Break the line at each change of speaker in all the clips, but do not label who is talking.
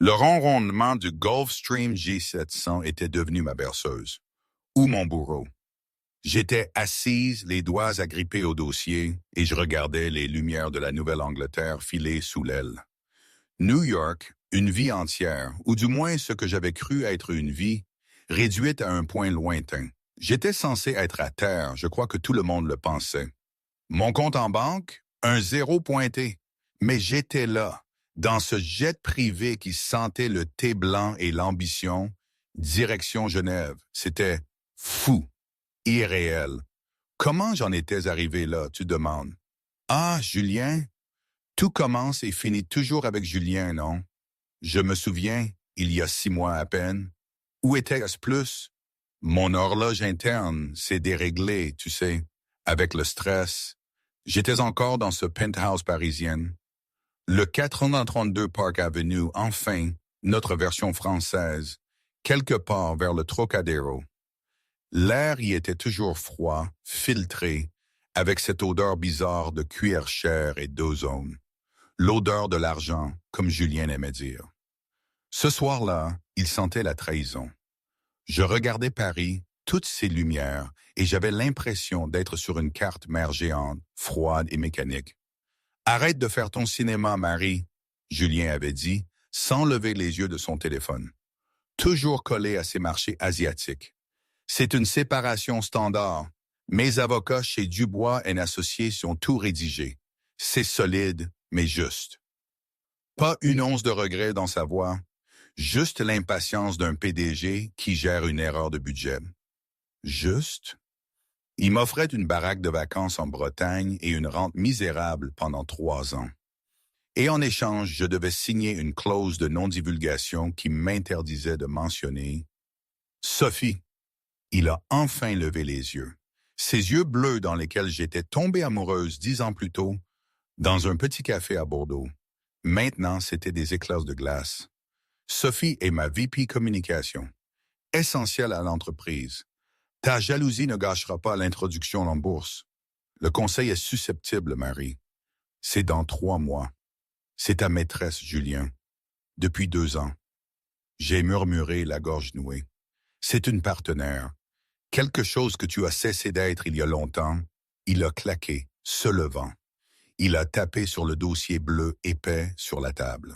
Le ronronnement du Gulfstream G700 était devenu ma berceuse, ou mon bourreau. J'étais assise, les doigts agrippés au dossier, et je regardais les lumières de la Nouvelle-Angleterre filer sous l'aile. New York, une vie entière, ou du moins ce que j'avais cru être une vie, réduite à un point lointain. J'étais censé être à terre, je crois que tout le monde le pensait. Mon compte en banque, un zéro pointé. Mais j'étais là, dans ce jet privé qui sentait le thé blanc et l'ambition, direction Genève. C'était fou, irréel. Comment j'en étais arrivé là, tu demandes? Ah, Julien? Tout commence et finit toujours avec Julien, non? Je me souviens, il y a 6 mois à peine. Où était-ce plus? Mon horloge interne s'est déréglée, tu sais, avec le stress. J'étais encore dans ce penthouse parisien. Le 432 Park Avenue, enfin, notre version française, quelque part vers le Trocadéro. L'air y était toujours froid, filtré, avec cette odeur bizarre de cuir cher et d'ozone. L'odeur de l'argent, comme Julien aimait dire. Ce soir-là, il sentait la trahison. Je regardais Paris, toutes ces lumières, et j'avais l'impression d'être sur une carte mer géante, froide et mécanique. Arrête de faire ton cinéma, Marie, Julien avait dit, sans lever les yeux de son téléphone. Toujours collé à ses marchés asiatiques. C'est une séparation standard. Mes avocats chez Dubois & Associés sont tout rédigés. C'est solide, mais juste. Pas une once de regret dans sa voix, juste l'impatience d'un PDG qui gère une erreur de budget. Juste? Il m'offrait une baraque de vacances en Bretagne et une rente misérable pendant 3 ans. Et en échange, je devais signer une clause de non-divulgation qui m'interdisait de mentionner Sophie. Il a enfin levé les yeux. Ses yeux bleus dans lesquels j'étais tombée amoureuse 10 ans plus tôt, dans un petit café à Bordeaux. Maintenant, c'était des éclairs de glace. Sophie est ma VP Communication, essentielle à l'entreprise. Ta jalousie ne gâchera pas l'introduction en bourse. Le conseil est susceptible, Marie. C'est dans 3 mois. C'est ta maîtresse, Julien. Depuis 2 ans. J'ai murmuré, la gorge nouée. C'est une partenaire. Quelque chose que tu as cessé d'être il y a longtemps. Il a claqué, se levant. Il a tapé sur le dossier bleu épais sur la table.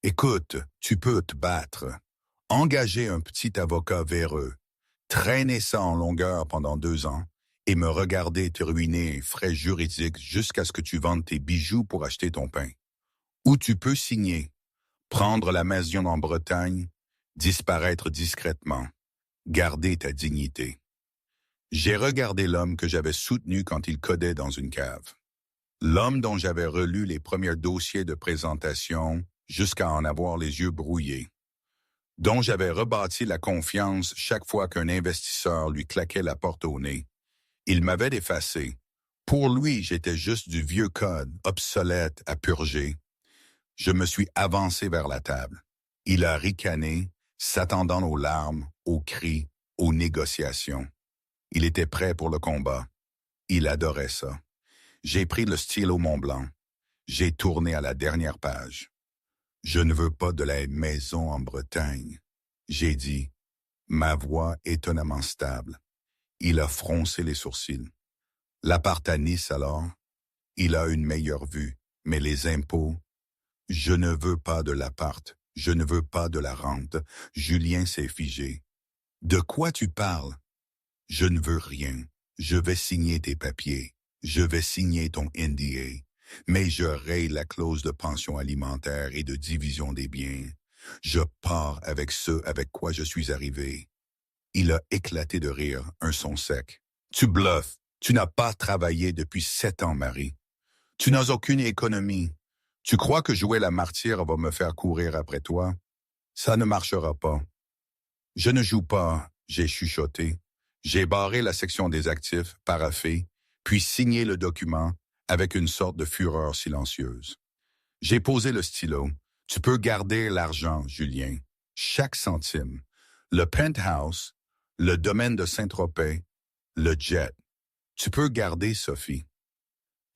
Écoute, tu peux te battre. Engager un petit avocat véreux. Traîner ça en longueur pendant 2 ans et me regarder te ruiner frais juridiques jusqu'à ce que tu vendes tes bijoux pour acheter ton pain. Ou tu peux signer, prendre la maison en Bretagne, disparaître discrètement, garder ta dignité. J'ai regardé l'homme que j'avais soutenu quand il codait dans une cave. L'homme dont j'avais relu les premiers dossiers de présentation jusqu'à en avoir les yeux brouillés. Dont j'avais rebâti la confiance chaque fois qu'un investisseur lui claquait la porte au nez. Il m'avait effacé. Pour lui, j'étais juste du vieux code, obsolète à purger. Je me suis avancé vers la table. Il a ricané, s'attendant aux larmes, aux cris, aux négociations. Il était prêt pour le combat. Il adorait ça. J'ai pris le stylo Mont-Blanc. J'ai tourné à la dernière page. Je ne veux pas de la maison en Bretagne. J'ai dit, ma voix étonnamment stable. Il a froncé les sourcils. L'appart à Nice alors? Il a une meilleure vue, mais les impôts? Je ne veux pas de l'appart, je ne veux pas de la rente. Julien s'est figé. De quoi tu parles? Je ne veux rien. Je vais signer tes papiers. Je vais signer ton NDA. Mais je raye la clause de pension alimentaire et de division des biens. Je pars avec ce avec quoi je suis arrivé. Il a éclaté de rire, un son sec. Tu bluffes. Tu n'as pas travaillé depuis 7 ans, Marie. Tu n'as aucune économie. Tu crois que jouer la martyre va me faire courir après toi? Ça ne marchera pas. Je ne joue pas, j'ai chuchoté. J'ai barré la section des actifs, paraphé, puis signé le document avec une sorte de fureur silencieuse. J'ai posé le stylo. Tu peux garder l'argent, Julien. Chaque centime. Le penthouse, le domaine de Saint-Tropez, le jet. Tu peux garder, Sophie.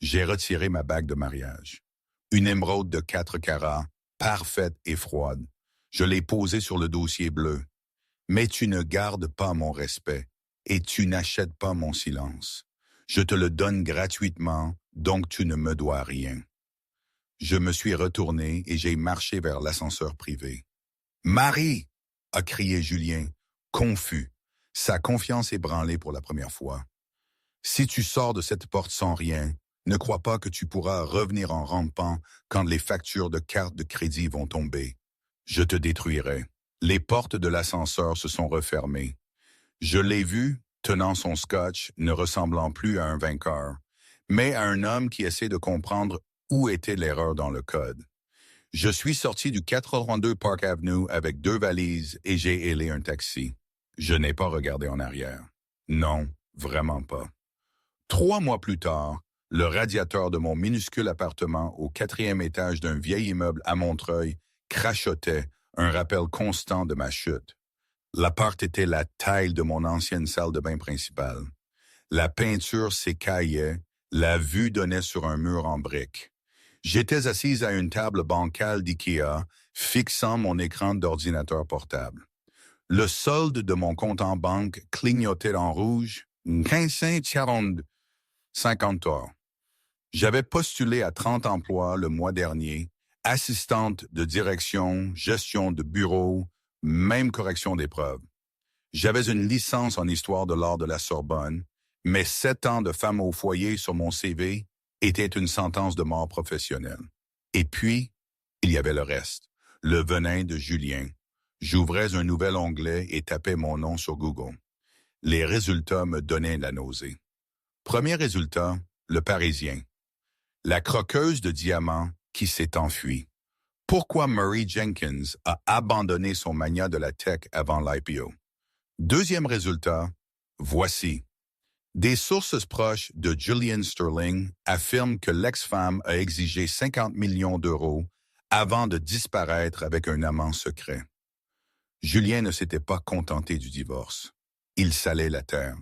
J'ai retiré ma bague de mariage. Une émeraude de 4 carats, parfaite et froide. Je l'ai posé sur le dossier bleu. Mais tu ne gardes pas mon respect et tu n'achètes pas mon silence. Je te le donne gratuitement, donc tu ne me dois rien. Je me suis retourné et j'ai marché vers l'ascenseur privé. « Marie !» a crié Julien, confus, sa confiance ébranlée pour la première fois. « Si tu sors de cette porte sans rien, ne crois pas que tu pourras revenir en rampant quand les factures de carte de crédit vont tomber. Je te détruirai. » Les portes de l'ascenseur se sont refermées. Je l'ai vu, tenant son scotch, ne ressemblant plus à un vainqueur, mais à un homme qui essaie de comprendre où était l'erreur dans le code. Je suis sorti du 402 Park Avenue avec 2 valises et j'ai hélé un taxi. Je n'ai pas regardé en arrière. Non, vraiment pas. 3 mois plus tard, le radiateur de mon minuscule appartement au 4e étage d'un vieil immeuble à Montreuil crachotait, un rappel constant de ma chute. L'appart était la taille de mon ancienne salle de bain principale. La peinture s'écaillait, la vue donnait sur un mur en briques. J'étais assise à une table bancale d'IKEA, fixant mon écran d'ordinateur portable. Le solde de mon compte en banque clignotait en rouge, 1540, 50 $. J'avais postulé à 30 emplois le mois dernier, assistante de direction, gestion de bureau, même correction d'épreuves. J'avais une licence en histoire de l'art de la Sorbonne, mais 7 ans de femme au foyer sur mon CV était une sentence de mort professionnelle. Et puis, il y avait le reste, le venin de Julien. J'ouvrais un nouvel onglet et tapais mon nom sur Google. Les résultats me donnaient la nausée. Premier résultat, le Parisien. La croqueuse de diamants qui s'est enfuie. Pourquoi Murray Jenkins a abandonné son mania de la tech avant l'IPO? Deuxième résultat, voici. Des sources proches de Gillian Sterling affirment que l'ex-femme a exigé 50 millions d'euros avant de disparaître avec un amant secret. Julien ne s'était pas contenté du divorce. Il salait la terre.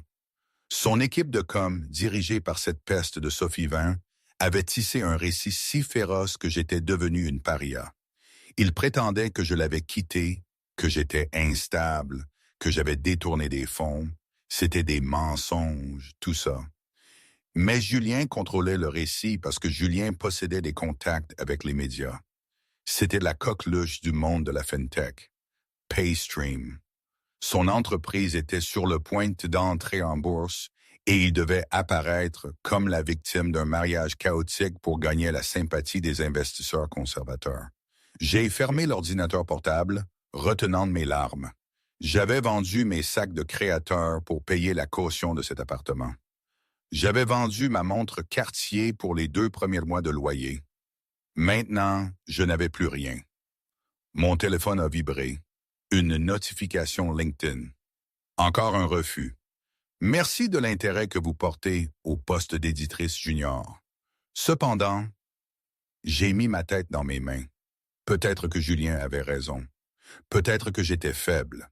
Son équipe de com, dirigée par cette peste de Sophie Vin, avait tissé un récit si féroce que j'étais devenu une paria. Il prétendait que je l'avais quitté, que j'étais instable, que j'avais détourné des fonds. C'était des mensonges, tout ça. Mais Julien contrôlait le récit parce que Julien possédait des contacts avec les médias. C'était la coqueluche du monde de la FinTech. Paystream. Son entreprise était sur le point d'entrer en bourse et il devait apparaître comme la victime d'un mariage chaotique pour gagner la sympathie des investisseurs conservateurs. J'ai fermé l'ordinateur portable, retenant mes larmes. J'avais vendu mes sacs de créateurs pour payer la caution de cet appartement. J'avais vendu ma montre Cartier pour les 2 premiers mois de loyer. Maintenant, je n'avais plus rien. Mon téléphone a vibré. Une notification LinkedIn. Encore un refus. Merci de l'intérêt que vous portez au poste d'éditrice junior. Cependant, j'ai mis ma tête dans mes mains. Peut-être que Julien avait raison. Peut-être que j'étais faible.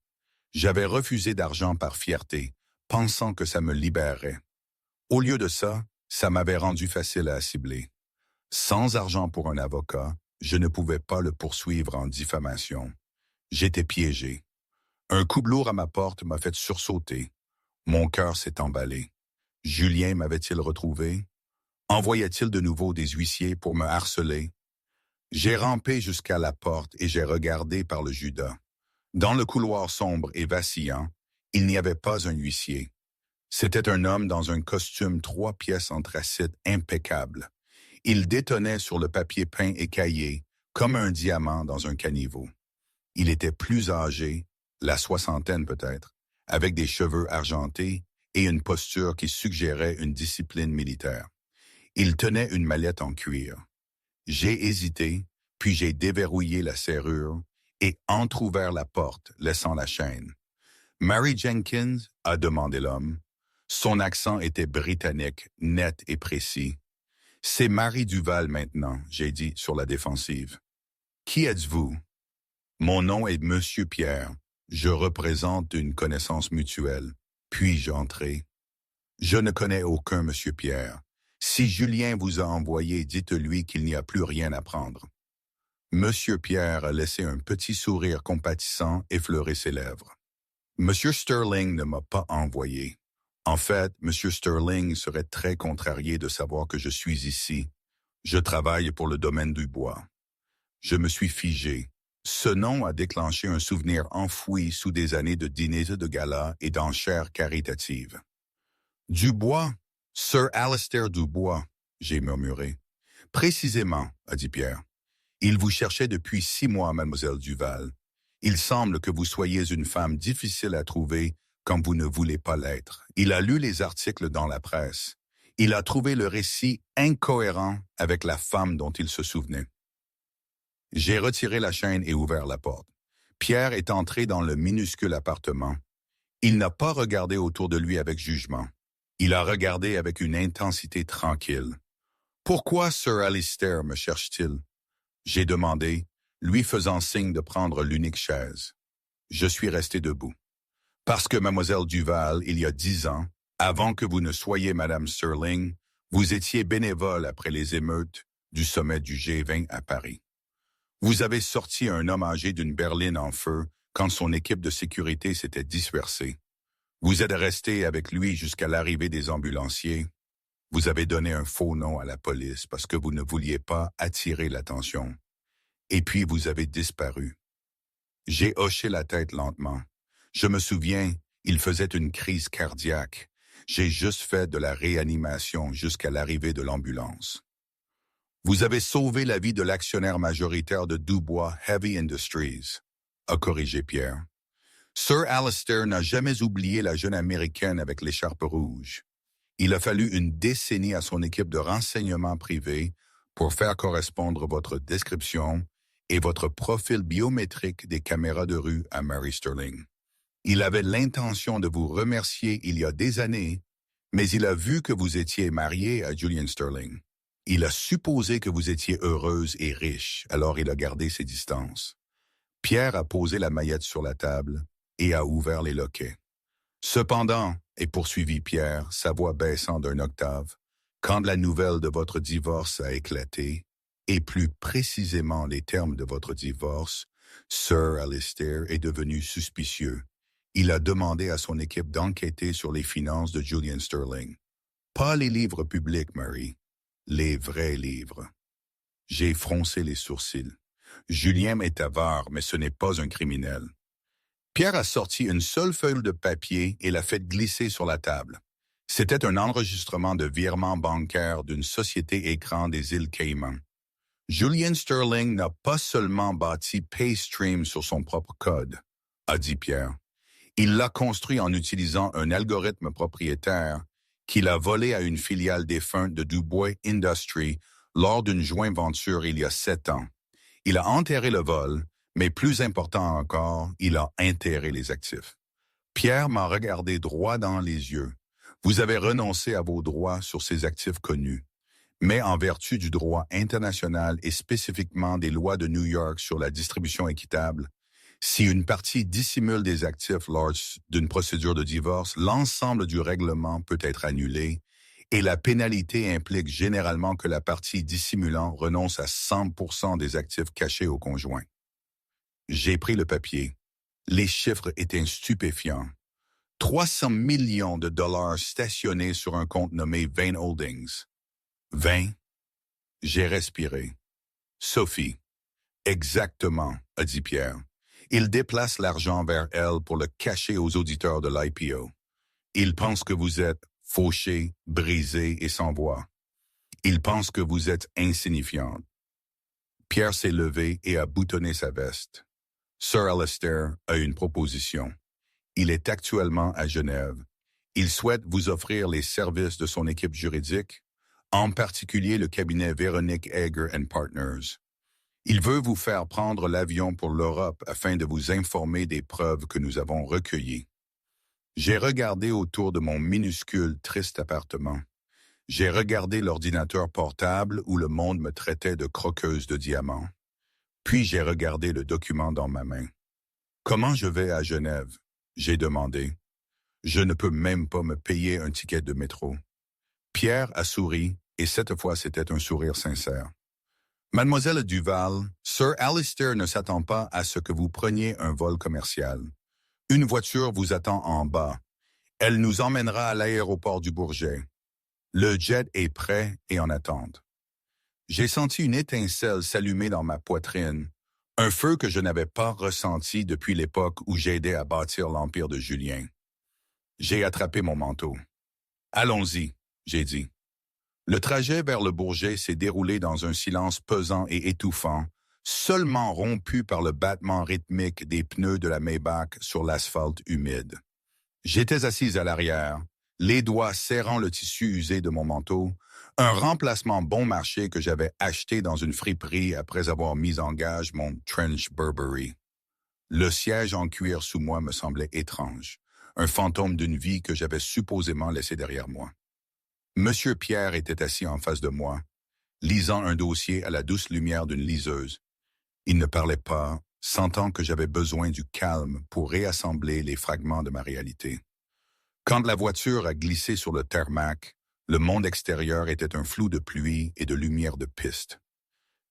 J'avais refusé d'argent par fierté, pensant que ça me libérerait. Au lieu de ça, ça m'avait rendu facile à cibler. Sans argent pour un avocat, je ne pouvais pas le poursuivre en diffamation. J'étais piégé. Un coup de lourd à ma porte m'a fait sursauter. Mon cœur s'est emballé. Julien m'avait-il retrouvé? Envoyait-il de nouveau des huissiers pour me harceler? J'ai rampé jusqu'à la porte et j'ai regardé par le Judas. Dans le couloir sombre et vacillant, il n'y avait pas un huissier. C'était un homme dans un costume 3 pièces anthracite impeccable. Il détonnait sur le papier peint écaillé, comme un diamant dans un caniveau. Il était plus âgé, la soixantaine peut-être, avec des cheveux argentés et une posture qui suggérait une discipline militaire. Il tenait une mallette en cuir. J'ai hésité, puis j'ai déverrouillé la serrure et entrouvert la porte, laissant la chaîne. « Mary Jenkins ?» a demandé l'homme. Son accent était britannique, net et précis. « C'est Marie Duval maintenant », j'ai dit sur la défensive. « Qui êtes-vous » ? « Mon nom est Monsieur Pierre. Je représente une connaissance mutuelle. Puis-je entrer ?»« Je ne connais aucun Monsieur Pierre. Si Julien vous a envoyé, dites-lui qu'il n'y a plus rien à prendre. » Monsieur Pierre a laissé un petit sourire compatissant effleurer ses lèvres. Monsieur Sterling ne m'a pas envoyé. En fait, Monsieur Sterling serait très contrarié de savoir que je suis ici. Je travaille pour le domaine du bois. Je me suis figé. Ce nom a déclenché un souvenir enfoui sous des années de dîners de gala et d'enchères caritatives. Dubois, Sir Alistair Dubois, j'ai murmuré. Précisément, a dit Pierre. Il vous cherchait depuis 6 mois, mademoiselle Duval. Il semble que vous soyez une femme difficile à trouver quand vous ne voulez pas l'être. Il a lu les articles dans la presse. Il a trouvé le récit incohérent avec la femme dont il se souvenait. J'ai retiré la chaîne et ouvert la porte. Pierre est entré dans le minuscule appartement. Il n'a pas regardé autour de lui avec jugement. Il a regardé avec une intensité tranquille. « Pourquoi Sir Alistair me cherche-t-il » j'ai demandé, lui faisant signe de prendre l'unique chaise. Je suis resté debout. « Parce que, mademoiselle Duval, il y a 10 ans, avant que vous ne soyez madame Sterling, vous étiez bénévole après les émeutes du sommet du G20 à Paris. Vous avez sorti un homme âgé d'une berline en feu quand son équipe de sécurité s'était dispersée. Vous êtes resté avec lui jusqu'à l'arrivée des ambulanciers. Vous avez donné un faux nom à la police parce que vous ne vouliez pas attirer l'attention. Et puis vous avez disparu. » J'ai hoché la tête lentement. Je me souviens, il faisait une crise cardiaque. J'ai juste fait de la réanimation jusqu'à l'arrivée de l'ambulance. Vous avez sauvé la vie de l'actionnaire majoritaire de Dubois Heavy Industries, a corrigé Pierre. Sir Alistair n'a jamais oublié la jeune Américaine avec l'écharpe rouge. Il a fallu une décennie à son équipe de renseignement privé pour faire correspondre votre description et votre profil biométrique des caméras de rue à Mary Sterling. Il avait l'intention de vous remercier il y a des années, mais il a vu que vous étiez marié à Julian Sterling. Il a supposé que vous étiez heureuse et riche, alors il a gardé ses distances. Pierre a posé la maillette sur la table et a ouvert les loquets. Cependant, et poursuivit Pierre, sa voix baissant d'un octave, quand la nouvelle de votre divorce a éclaté, et plus précisément les termes de votre divorce, Sir Alistair est devenu suspicieux. Il a demandé à son équipe d'enquêter sur les finances de Julian Sterling. Pas les livres publics, Mary, les vrais livres. J'ai froncé les sourcils. Julien est avare, mais ce n'est pas un criminel. Pierre a sorti une seule feuille de papier et l'a fait glisser sur la table. C'était un enregistrement de virement bancaire d'une société écran des îles Caïmans. Julian Sterling n'a pas seulement bâti PayStream sur son propre code, a dit Pierre. Il l'a construit en utilisant un algorithme propriétaire qu'il a volé à une filiale défunte de Dubois Industries lors d'une joint venture il y a 7 ans. Il a enterré le vol, mais plus important encore, il a enterré les actifs. Pierre m'a regardé droit dans les yeux. Vous avez renoncé à vos droits sur ces actifs connus. Mais en vertu du droit international et spécifiquement des lois de New York sur la distribution équitable, si une partie dissimule des actifs lors d'une procédure de divorce, l'ensemble du règlement peut être annulé et la pénalité implique généralement que la partie dissimulant renonce à 100% des actifs cachés au conjoint. J'ai pris le papier. Les chiffres étaient stupéfiants. 300 millions de dollars stationnés sur un compte nommé Vane Holdings. 20. J'ai respiré. Sophie. Exactement, a dit Pierre. Il déplace l'argent vers elle pour le cacher aux auditeurs de l'IPO. Il pense que vous êtes fauché, brisé et sans voix. Il pense que vous êtes insignifiante. Pierre s'est levé et a boutonné sa veste. Sir Alistair a une proposition. Il est actuellement à Genève. Il souhaite vous offrir les services de son équipe juridique, en particulier le cabinet Véronique Egger & Partners. Il veut vous faire prendre l'avion pour l'Europe afin de vous informer des preuves que nous avons recueillies. J'ai regardé autour de mon minuscule, triste appartement. J'ai regardé l'ordinateur portable où le monde me traitait de croqueuse de diamants. Puis j'ai regardé le document dans ma main. « Comment je vais à Genève ?» j'ai demandé. « Je ne peux même pas me payer un ticket de métro. » Pierre a souri, et cette fois c'était un sourire sincère. Mademoiselle Duval, Sir Alistair ne s'attend pas à ce que vous preniez un vol commercial. Une voiture vous attend en bas. Elle nous emmènera à l'aéroport du Bourget. Le jet est prêt et en attente. J'ai senti une étincelle s'allumer dans ma poitrine, un feu que je n'avais pas ressenti depuis l'époque où j'aidais à bâtir l'empire de Julien. J'ai attrapé mon manteau. Allons-y, j'ai dit. Le trajet vers le Bourget s'est déroulé dans un silence pesant et étouffant, seulement rompu par le battement rythmique des pneus de la Maybach sur l'asphalte humide. J'étais assise à l'arrière, les doigts serrant le tissu usé de mon manteau, un remplacement bon marché que j'avais acheté dans une friperie après avoir mis en gage mon trench Burberry. Le siège en cuir sous moi me semblait étrange, un fantôme d'une vie que j'avais supposément laissé derrière moi. Monsieur Pierre était assis en face de moi, lisant un dossier à la douce lumière d'une liseuse. Il ne parlait pas, sentant que j'avais besoin du calme pour réassembler les fragments de ma réalité. Quand la voiture a glissé sur le tarmac, le monde extérieur était un flou de pluie et de lumière de piste.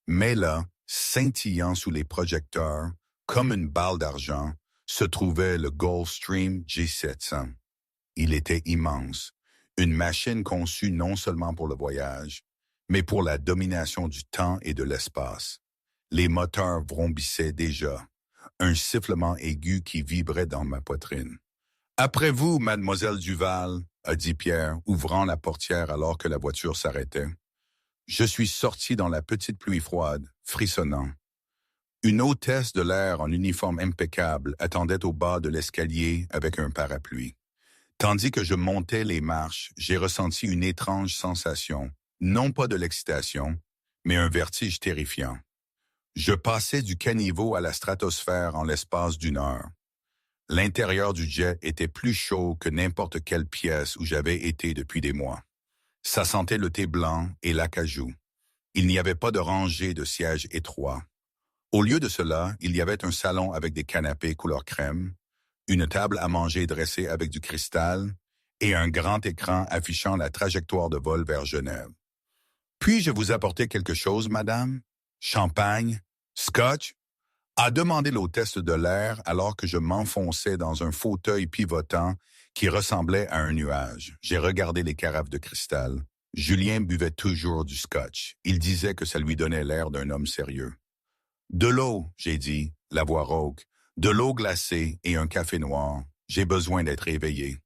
Mais là, scintillant sous les projecteurs, comme une balle d'argent, se trouvait le Gulfstream G700. Il était immense. Une machine conçue non seulement pour le voyage, mais pour la domination du temps et de l'espace. Les moteurs vrombissaient déjà, un sifflement aigu qui vibrait dans ma poitrine. « Après vous, mademoiselle Duval », a dit Pierre, ouvrant la portière alors que la voiture s'arrêtait. Je suis sorti dans la petite pluie froide, frissonnant. Une hôtesse de l'air en uniforme impeccable attendait au bas de l'escalier avec un parapluie. Tandis que je montais les marches, j'ai ressenti une étrange sensation, non pas de l'excitation, mais un vertige terrifiant. Je passais du caniveau à la stratosphère en l'espace d'une heure. L'intérieur du jet était plus chaud que n'importe quelle pièce où j'avais été depuis des mois. Ça sentait le thé blanc et l'acajou. Il n'y avait pas de rangée de sièges étroits. Au lieu de cela, il y avait un salon avec des canapés couleur crème, une table à manger dressée avec du cristal et un grand écran affichant la trajectoire de vol vers Genève. « Puis-je vous apporter quelque chose, madame? Champagne? Scotch? » a demandé l'hôtesse de l'air alors que je m'enfonçais dans un fauteuil pivotant qui ressemblait à un nuage. J'ai regardé les carafes de cristal. Julien buvait toujours du scotch. Il disait que ça lui donnait l'air d'un homme sérieux. « De l'eau, » j'ai dit, la voix rauque. « De l'eau glacée et un café noir. J'ai besoin d'être éveillé. »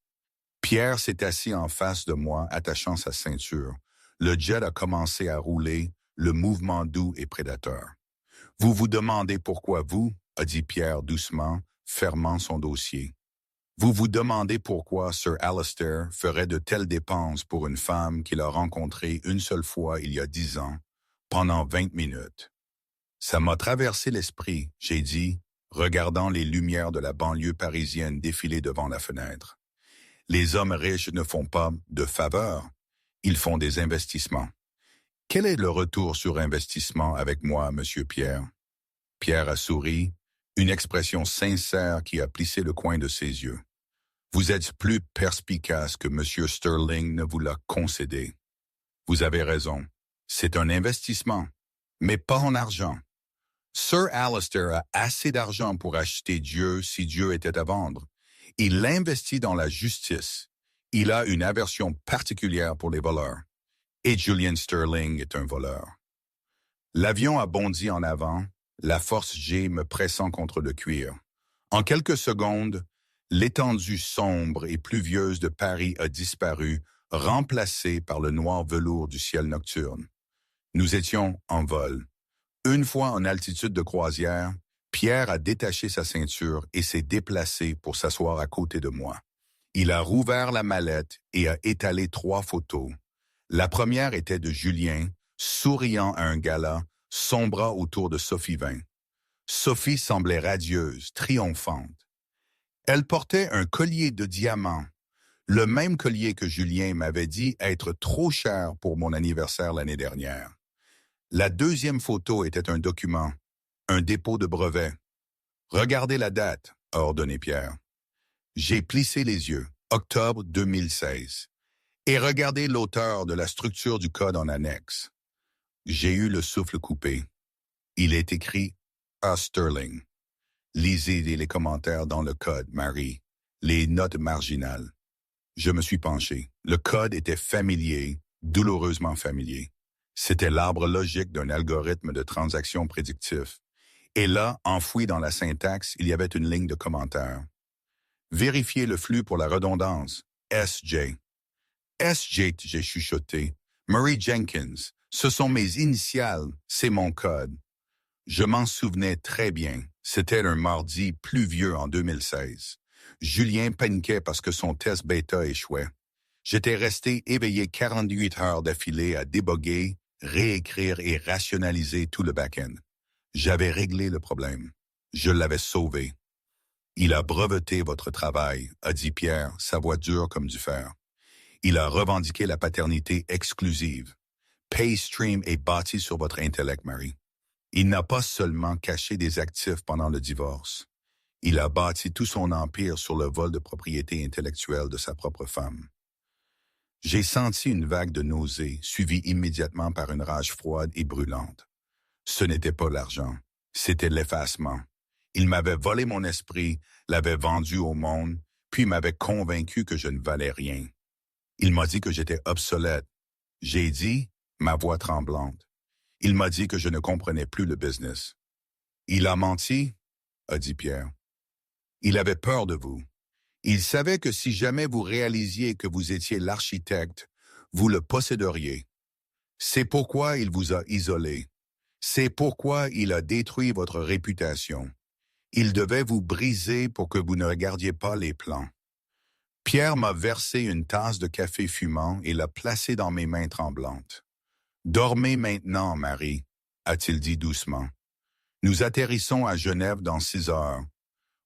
Pierre s'est assis en face de moi, attachant sa ceinture. Le jet a commencé à rouler, le mouvement doux et prédateur. « Vous vous demandez pourquoi vous, » a dit Pierre doucement, fermant son dossier. « Vous vous demandez pourquoi Sir Alistair ferait de telles dépenses pour une femme qu'il a rencontrée une seule fois il y a 10 ans, pendant 20 minutes. » Ça m'a traversé l'esprit, j'ai dit, regardant les lumières de la banlieue parisienne défiler devant la fenêtre. Les hommes riches ne font pas de faveurs, ils font des investissements. Quel est le retour sur investissement avec moi, monsieur Pierre? Pierre a souri, une expression sincère qui a plissé le coin de ses yeux. Vous êtes plus perspicace que monsieur Sterling ne vous l'a concédé. Vous avez raison, c'est un investissement, mais pas en argent. Sir Alistair a assez d'argent pour acheter Dieu si Dieu était à vendre. Il l'investit dans la justice. Il a une aversion particulière pour les voleurs. Et Julian Sterling est un voleur. L'avion a bondi en avant, la force G me pressant contre le cuir. En quelques secondes, l'étendue sombre et pluvieuse de Paris a disparu, remplacée par le noir velours du ciel nocturne. Nous étions en vol. Une fois en altitude de croisière, Pierre a détaché sa ceinture et s'est déplacé pour s'asseoir à côté de moi. Il a rouvert la mallette et a étalé 3 photos. La première était de Julien, souriant à un gala, son bras autour de Sophie Vin. Sophie semblait radieuse, triomphante. Elle portait un collier de diamants, le même collier que Julien m'avait dit être trop cher pour mon anniversaire l'année dernière. La deuxième photo était un document, un dépôt de brevet. « Regardez la date », a ordonné Pierre. J'ai plissé les yeux, octobre 2016, et regardé l'auteur de la structure du code en annexe. J'ai eu le souffle coupé. Il est écrit « A. Sterling ». Lisez les commentaires dans le code, Marie. Les notes marginales. Je me suis penché. Le code était familier, douloureusement familier. C'était l'arbre logique d'un algorithme de transaction prédictif. Et là, enfoui dans la syntaxe, il y avait une ligne de commentaires. Vérifiez le flux pour la redondance. SJ. SJ, j'ai chuchoté. Murray Jenkins. Ce sont mes initiales. C'est mon code. Je m'en souvenais très bien. C'était un mardi pluvieux en 2016. Julien paniquait parce que son test bêta échouait. J'étais resté éveillé 48 heures d'affilée à déboguer, réécrire et rationaliser tout le back-end. J'avais réglé le problème. Je l'avais sauvé. Il a breveté votre travail, a dit Pierre, sa voix dure comme du fer. Il a revendiqué la paternité exclusive. PayStream est bâti sur votre intellect, Marie. Il n'a pas seulement caché des actifs pendant le divorce. Il a bâti tout son empire sur le vol de propriété intellectuelle de sa propre femme. J'ai senti une vague de nausée, suivie immédiatement par une rage froide et brûlante. Ce n'était pas l'argent, c'était l'effacement. Il m'avait volé mon esprit, l'avait vendu au monde, puis m'avait convaincu que je ne valais rien. Il m'a dit que j'étais obsolète. J'ai dit, ma voix tremblante. Il m'a dit que je ne comprenais plus le business. Il a menti, a dit Pierre. Il avait peur de vous. Il savait que si jamais vous réalisiez que vous étiez l'architecte, vous le posséderiez. C'est pourquoi il vous a isolé. C'est pourquoi il a détruit votre réputation. Il devait vous briser pour que vous ne regardiez pas les plans. Pierre m'a versé une tasse de café fumant et l'a placée dans mes mains tremblantes. « Dormez maintenant, Marie », a-t-il dit doucement. « Nous atterrissons à Genève dans 6 heures.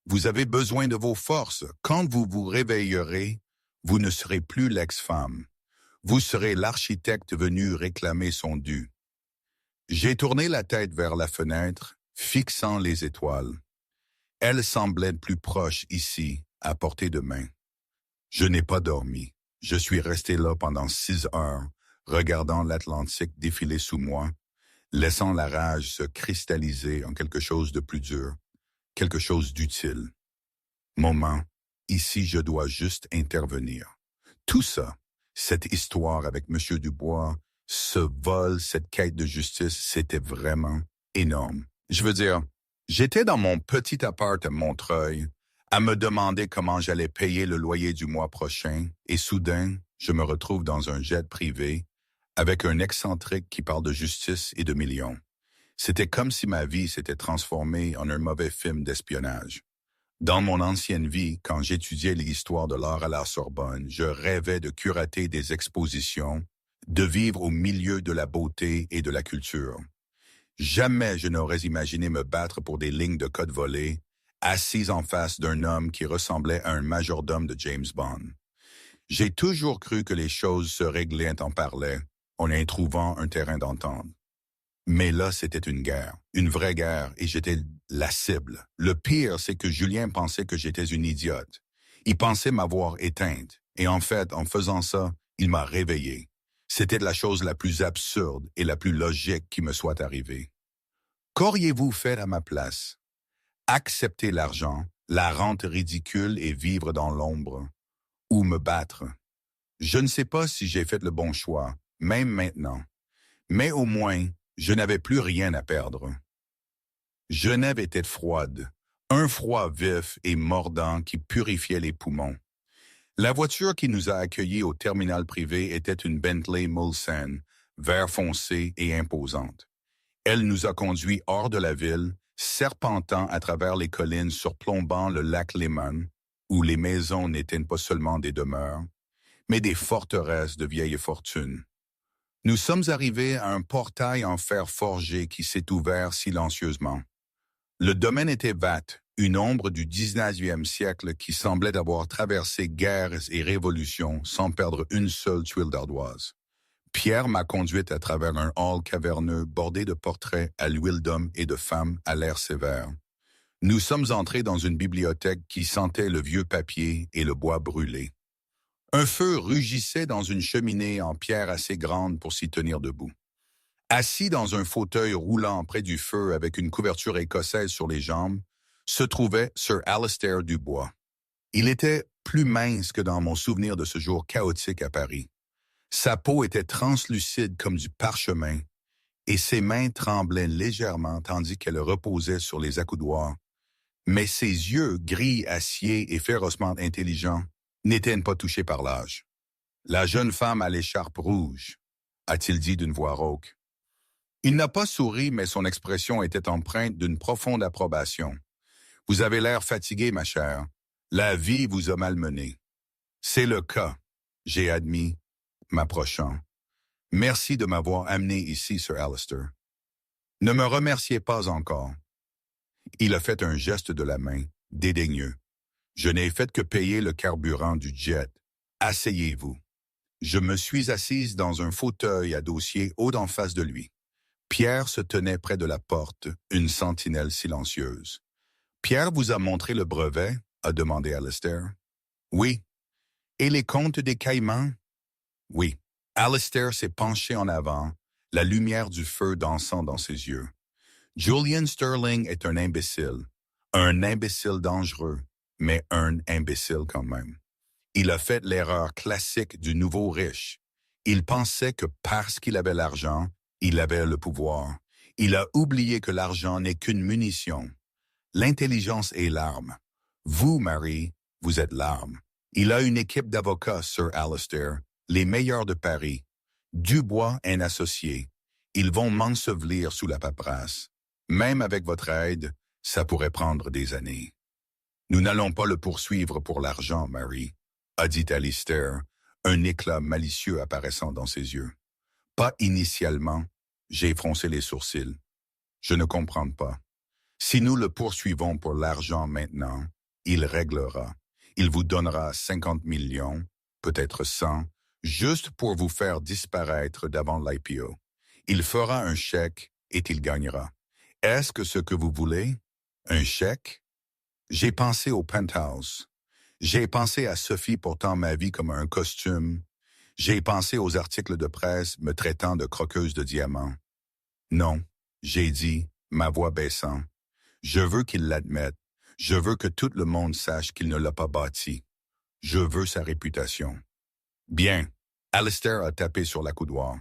Vous avez besoin de vos forces. Quand vous vous réveillerez, vous ne serez plus l'ex-femme. Vous serez l'architecte venu réclamer son dû. » J'ai tourné la tête vers la fenêtre, fixant les étoiles. Elles semblaient plus proches ici, à portée de main. Je n'ai pas dormi. Je suis resté là pendant 6 heures, regardant l'Atlantique défiler sous moi, laissant la rage se cristalliser en quelque chose de plus dur, quelque chose d'utile. Moment, ici je dois juste intervenir. Tout ça, cette histoire avec M. Dubois, ce vol, cette quête de justice, c'était vraiment énorme. Je veux dire, j'étais dans mon petit appart à Montreuil, à me demander comment j'allais payer le loyer du mois prochain, et soudain, je me retrouve dans un jet privé avec un excentrique qui parle de justice et de millions. C'était comme si ma vie s'était transformée en un mauvais film d'espionnage. Dans mon ancienne vie, quand j'étudiais l'histoire de l'art à la Sorbonne, je rêvais de curater des expositions, de vivre au milieu de la beauté et de la culture. Jamais je n'aurais imaginé me battre pour des lignes de code volées, assise en face d'un homme qui ressemblait à un majordome de James Bond. J'ai toujours cru que les choses se réglaient en parlait, en y trouvant un terrain d'entente. Mais là, c'était une vraie guerre, et j'étais la cible. Le pire, c'est que Julien pensait que j'étais une idiote. Il pensait m'avoir éteinte, et en fait, en faisant ça, il m'a réveillé. C'était la chose la plus absurde et la plus logique qui me soit arrivée. Qu'auriez-vous fait à ma place? Accepter l'argent, la rente ridicule et vivre dans l'ombre, ou me battre. Je ne sais pas si j'ai fait le bon choix, même maintenant. Mais au moins, je n'avais plus rien à perdre. Genève était froide, un froid vif et mordant qui purifiait les poumons. La voiture qui nous a accueillis au terminal privé était une Bentley Mulsanne, vert foncé et imposante. Elle nous a conduits hors de la ville, serpentant à travers les collines surplombant le lac Lehman, où les maisons n'étaient pas seulement des demeures, mais des forteresses de vieille fortune. Nous sommes arrivés à un portail en fer forgé qui s'est ouvert silencieusement. Le domaine était vaste, une ombre du 19e siècle qui semblait avoir traversé guerres et révolutions sans perdre une seule tuile d'ardoise. Pierre m'a conduite à travers un hall caverneux bordé de portraits à l'huile d'hommes et de femmes à l'air sévère. Nous sommes entrés dans une bibliothèque qui sentait le vieux papier et le bois brûlé. Un feu rugissait dans une cheminée en pierre assez grande pour s'y tenir debout. Assis dans un fauteuil roulant près du feu avec une couverture écossaise sur les jambes, se trouvait Sir Alistair Dubois. Il était plus mince que dans mon souvenir de ce jour chaotique à Paris. Sa peau était translucide comme du parchemin, et ses mains tremblaient légèrement tandis qu'elle reposait sur les accoudoirs. Mais ses yeux, gris acier et férocement intelligents, n'étaient pas touchés par l'âge. La jeune femme à l'écharpe rouge, a-t-il dit d'une voix rauque. Il n'a pas souri, mais son expression était empreinte d'une profonde approbation. Vous avez l'air fatiguée, ma chère. La vie vous a malmenée. C'est le cas, j'ai admis, m'approchant. Merci de m'avoir amené ici, Sir Alistair. Ne me remerciez pas encore. Il a fait un geste de la main, dédaigneux. Je n'ai fait que payer le carburant du jet. Asseyez-vous. Je me suis assise dans un fauteuil à dossier haut en face de lui. Pierre se tenait près de la porte, une sentinelle silencieuse. « Pierre vous a montré le brevet ?» a demandé Alistair. « Oui. »« Et les comptes des Caïmans ?» ?»« Oui. » Alistair s'est penché en avant, la lumière du feu dansant dans ses yeux. « Julian Sterling est un imbécile dangereux, mais un imbécile quand même. Il a fait l'erreur classique du nouveau riche. Il pensait que parce qu'il avait l'argent, il avait le pouvoir. Il a oublié que l'argent n'est qu'une munition. L'intelligence est l'arme. Vous, Marie, vous êtes l'arme. Il a une équipe d'avocats, Sir Alistair, les meilleurs de Paris. Dubois, un associé. Ils vont m'ensevelir sous la paperasse. Même avec votre aide, ça pourrait prendre des années. Nous n'allons pas le poursuivre pour l'argent, Marie, a dit Alistair, un éclat malicieux apparaissant dans ses yeux. Pas initialement, j'ai froncé les sourcils. Je ne comprends pas. Si nous le poursuivons pour l'argent maintenant, il réglera. Il vous donnera 50 millions, peut-être 100, juste pour vous faire disparaître d'avant l'IPO. Il fera un chèque et il gagnera. Est-ce que ce que vous voulez? Un chèque? J'ai pensé au penthouse. J'ai pensé à Sophie portant ma vie comme un costume. J'ai pensé aux articles de presse me traitant de croqueuse de diamants. Non, j'ai dit, ma voix baissant. Je veux qu'il l'admette. Je veux que tout le monde sache qu'il ne l'a pas bâti. Je veux sa réputation. Bien, Alistair a tapé sur l'accoudoir.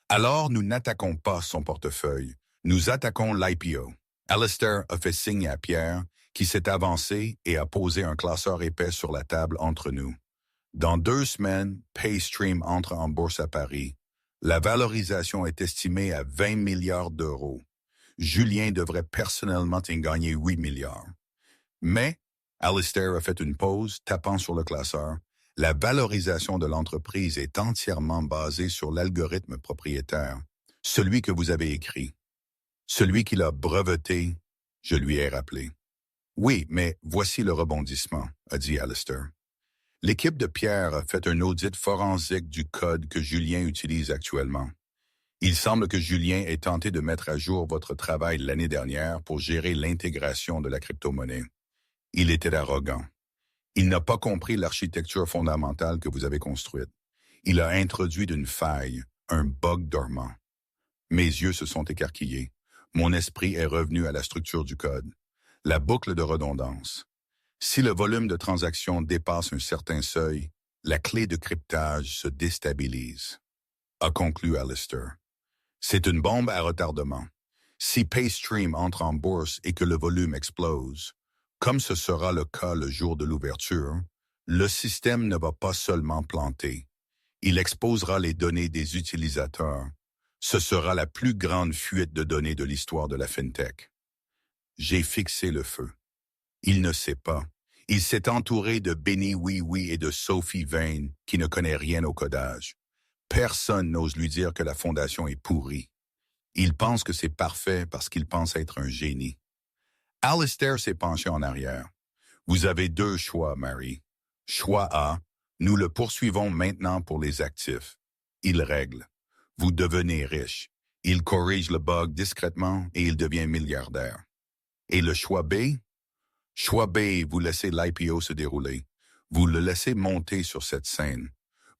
Alors nous n'attaquons pas son portefeuille. Nous attaquons l'IPO. Alistair a fait signe à Pierre, qui s'est avancé et a posé un classeur épais sur la table entre nous. Dans 2 semaines, Paystream entre en bourse à Paris. La valorisation est estimée à 20 milliards d'euros. Julien devrait personnellement en gagner 8 milliards. Mais, Alistair a fait une pause, tapant sur le classeur. La valorisation de l'entreprise est entièrement basée sur l'algorithme propriétaire, celui que vous avez écrit. Celui qui l'a breveté, je lui ai rappelé. Oui, mais voici le rebondissement, a dit Alistair. L'équipe de Pierre a fait un audit forensique du code que Julien utilise actuellement. Il semble que Julien ait tenté de mettre à jour votre travail l'année dernière pour gérer l'intégration de la crypto-monnaie. Il était arrogant. Il n'a pas compris l'architecture fondamentale que vous avez construite. Il a introduit une faille, un bug dormant. Mes yeux se sont écarquillés. Mon esprit est revenu à la structure du code. La boucle de redondance. Si le volume de transactions dépasse un certain seuil, la clé de cryptage se déstabilise, a conclu Alistair. C'est une bombe à retardement. Si Paystream entre en bourse et que le volume explose, comme ce sera le cas le jour de l'ouverture, le système ne va pas seulement planter. Il exposera les données des utilisateurs. Ce sera la plus grande fuite de données de l'histoire de la FinTech. J'ai fixé le feu. Il ne sait pas. Il s'est entouré de Benny Oui et de Sophie Vane, qui ne connaît rien au codage. Personne n'ose lui dire que la fondation est pourrie. Il pense que c'est parfait parce qu'il pense être un génie. Alistair s'est penché en arrière. Vous avez 2 choix, Mary. Choix A, nous le poursuivons maintenant pour les actifs. Il règle. Vous devenez riche. Il corrige le bug discrètement et il devient milliardaire. Et le choix B? Choix B, vous laissez l'IPO se dérouler. Vous le laissez monter sur cette scène.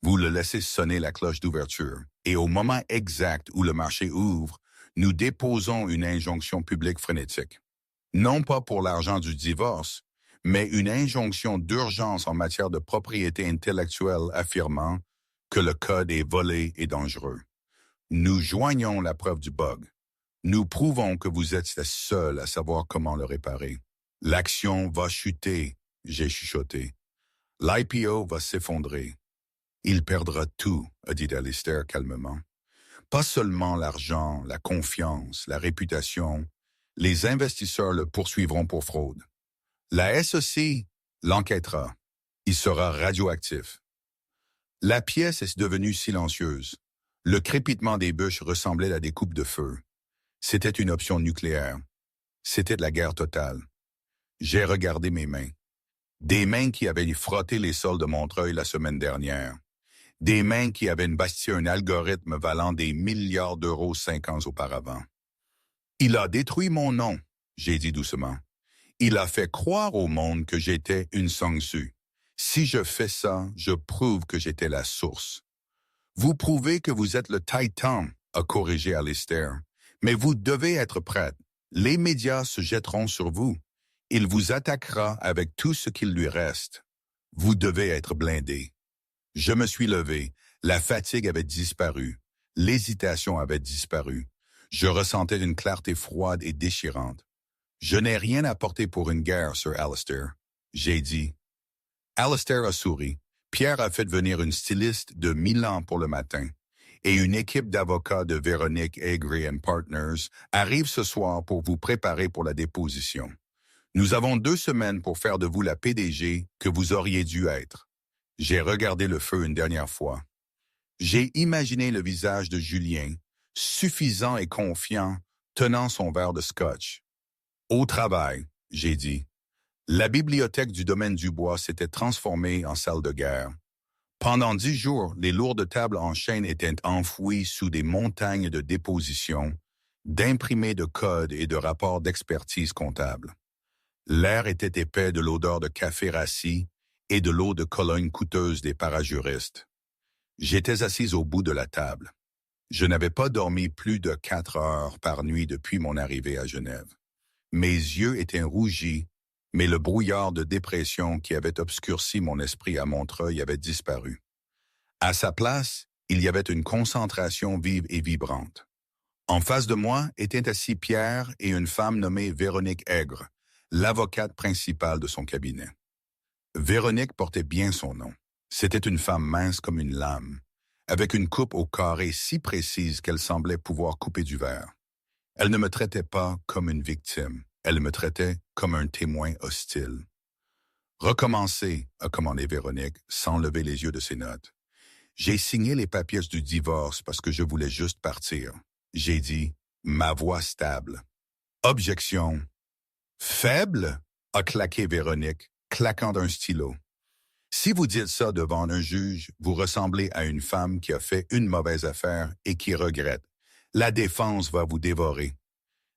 Vous le laissez sonner la cloche d'ouverture. Et au moment exact où le marché ouvre, nous déposons une injonction publique frénétique. Non pas pour l'argent du divorce, mais une injonction d'urgence en matière de propriété intellectuelle affirmant que le code est volé et dangereux. Nous joignons la preuve du bug. Nous prouvons que vous êtes la seule à savoir comment le réparer. L'action va chuter, j'ai chuchoté. L'IPO va s'effondrer. Il perdra tout, a dit Alistair calmement. Pas seulement l'argent, la confiance, la réputation. Les investisseurs le poursuivront pour fraude. La SEC l'enquêtera. Il sera radioactif. La pièce est devenue silencieuse. Le crépitement des bûches ressemblait à des coupes de feu. C'était une option nucléaire. C'était de la guerre totale. J'ai regardé mes mains. Des mains qui avaient frotté les sols de Montreuil la semaine dernière. Des mains qui avaient bâti un algorithme valant des milliards d'euros 5 ans auparavant. Il a détruit mon nom, j'ai dit doucement. Il a fait croire au monde que j'étais une sanguesue. Si je fais ça, je prouve que j'étais la source. Vous prouvez que vous êtes le Titan, a corrigé Alistair. Mais vous devez être prête. Les médias se jetteront sur vous. Il vous attaquera avec tout ce qu'il lui reste. Vous devez être blindé. Je me suis levé. La fatigue avait disparu. L'hésitation avait disparu. Je ressentais une clarté froide et déchirante. Je n'ai rien apporté pour une guerre, Sir Alistair. J'ai dit. Alistair a souri. Pierre a fait venir une styliste de Milan pour le matin. Et une équipe d'avocats de Véronique Aigre & Partners arrive ce soir pour vous préparer pour la déposition. Nous avons 2 semaines pour faire de vous la PDG que vous auriez dû être. J'ai regardé le feu une dernière fois. J'ai imaginé le visage de Julien, suffisant et confiant, tenant son verre de scotch. Au travail, j'ai dit. La bibliothèque du domaine du bois s'était transformée en salle de guerre. Pendant 10 jours, les lourdes tables en chêne étaient enfouies sous des montagnes de dépositions, d'imprimés de codes et de rapports d'expertise comptable. L'air était épais de l'odeur de café rassis et de l'eau de Cologne coûteuse des parajuristes. J'étais assise au bout de la table. Je n'avais pas dormi plus de 4 heures par nuit depuis mon arrivée à Genève. Mes yeux étaient rougis, mais le brouillard de dépression qui avait obscurci mon esprit à Montreuil avait disparu. À sa place, il y avait une concentration vive et vibrante. En face de moi étaient assis Pierre et une femme nommée Véronique Aigre, l'avocate principale de son cabinet. Véronique portait bien son nom. C'était une femme mince comme une lame, avec une coupe au carré si précise qu'elle semblait pouvoir couper du verre. Elle ne me traitait pas comme une victime, elle me traitait comme un témoin hostile. « Recommencez », a commandé Véronique, sans lever les yeux de ses notes. J'ai signé les papiers du divorce parce que je voulais juste partir. J'ai dit « ma voix stable ». Objection. « Faible » a claqué Véronique, claquant d'un stylo. Si vous dites ça devant un juge, vous ressemblez à une femme qui a fait une mauvaise affaire et qui regrette. La défense va vous dévorer.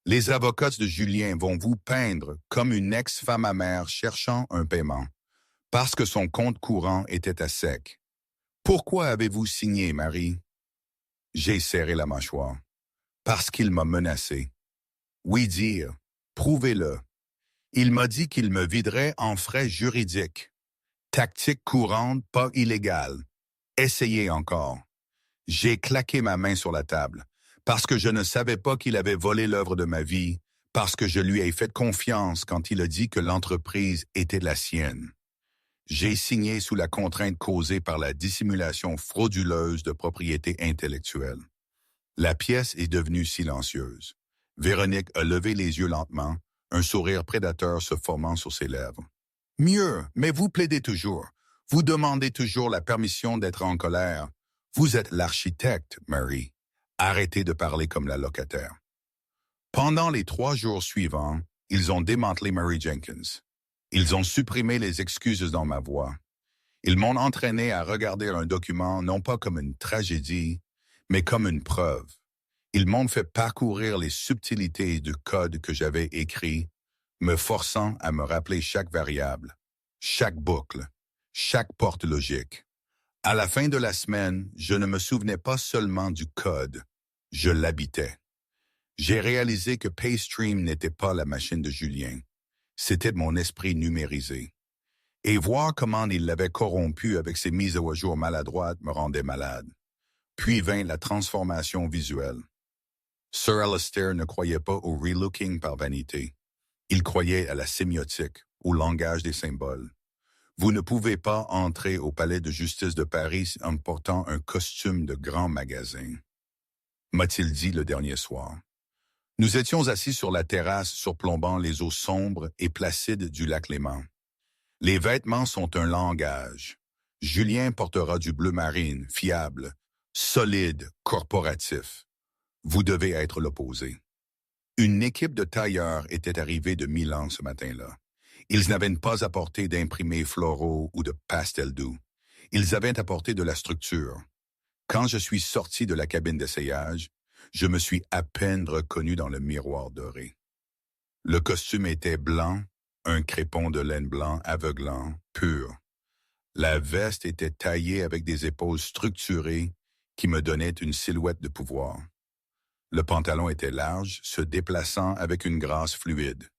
Les avocats de Julien vont vous peindre comme une ex-femme amère cherchant un paiement, parce que son compte courant était à sec. Pourquoi avez-vous signé, Marie? J'ai serré la mâchoire. Parce qu'il m'a menacé. Oui dire, prouvez-le. Il m'a dit qu'il me viderait en frais juridiques. Tactique courante, pas illégale. Essayez encore. J'ai claqué ma main sur la table, parce que je ne savais pas qu'il avait volé l'œuvre de ma vie, parce que je lui ai fait confiance quand il a dit que l'entreprise était la sienne. J'ai signé sous la contrainte causée par la dissimulation frauduleuse de propriété intellectuelle. La pièce est devenue silencieuse. Véronique a levé les yeux lentement, un sourire prédateur se formant sur ses lèvres. Mieux, mais vous plaidez toujours. Vous demandez toujours la permission d'être en colère. Vous êtes l'architecte, Mary. Arrêtez de parler comme la locataire. Pendant les 3 jours suivants, ils ont démantelé Mary Jenkins. Ils ont supprimé les excuses dans ma voix. Ils m'ont entraîné à regarder un document non pas comme une tragédie, mais comme une preuve. Ils m'ont fait parcourir les subtilités du code que j'avais écrit, me forçant à me rappeler chaque variable, chaque boucle, chaque porte logique. À la fin de la semaine, je ne me souvenais pas seulement du code, je l'habitais. J'ai réalisé que PayStream n'était pas la machine de Julien, c'était mon esprit numérisé. Et voir comment il l'avait corrompu avec ses mises à jour maladroites me rendait malade. Puis vint la transformation visuelle. Sir Alistair ne croyait pas au relooking par vanité. Il croyait à la sémiotique, au langage des symboles. Vous ne pouvez pas entrer au palais de justice de Paris en portant un costume de grand magasin, m'a-t-il dit le dernier soir. Nous étions assis sur la terrasse surplombant les eaux sombres et placides du lac Léman. Les vêtements sont un langage. Julien portera du bleu marine, fiable, solide, corporatif. Vous devez être l'opposé. Une équipe de tailleurs était arrivée de Milan ce matin-là. Ils n'avaient pas apporté d'imprimés floraux ou de pastels doux. Ils avaient apporté de la structure. Quand je suis sorti de la cabine d'essayage, je me suis à peine reconnu dans le miroir doré. Le costume était blanc, un crépon de laine blanc aveuglant, pur. La veste était taillée avec des épaules structurées qui me donnaient une silhouette de pouvoir. Le pantalon était large, se déplaçant avec une grâce fluide.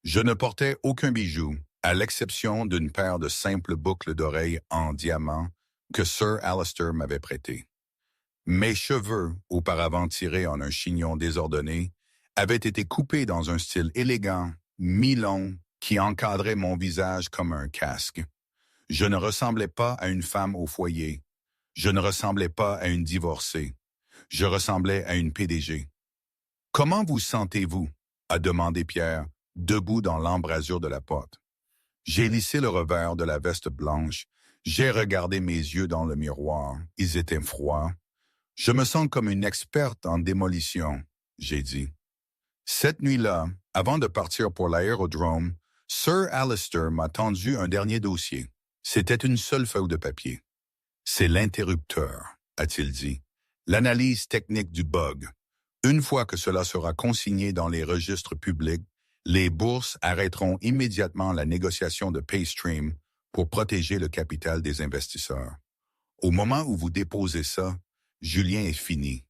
Je ne portais aucun bijou, à l'exception d'une paire de simples boucles d'oreilles en diamant que Sir Alistair m'avait prêté. Mes cheveux, auparavant tirés en un chignon désordonné, avaient été coupés dans un style élégant, mi-long, qui encadrait mon visage comme un casque. Je ne ressemblais pas à une femme au foyer. Je ne ressemblais pas à une divorcée. Je ressemblais à une PDG. « Comment vous sentez-vous » a demandé Pierre, debout dans l'embrasure de la porte. J'ai lissé le revers de la veste blanche. J'ai regardé mes yeux dans le miroir. Ils étaient froids. Je me sens comme une experte en démolition, j'ai dit. Cette nuit-là, avant de partir pour l'aérodrome, Sir Alistair m'a tendu un dernier dossier. C'était une seule feuille de papier. C'est l'interrupteur, a-t-il dit. L'analyse technique du bug. Une fois que cela sera consigné dans les registres publics, les bourses arrêteront immédiatement la négociation de PayStream pour protéger le capital des investisseurs. Au moment où vous déposez ça, Julien est fini.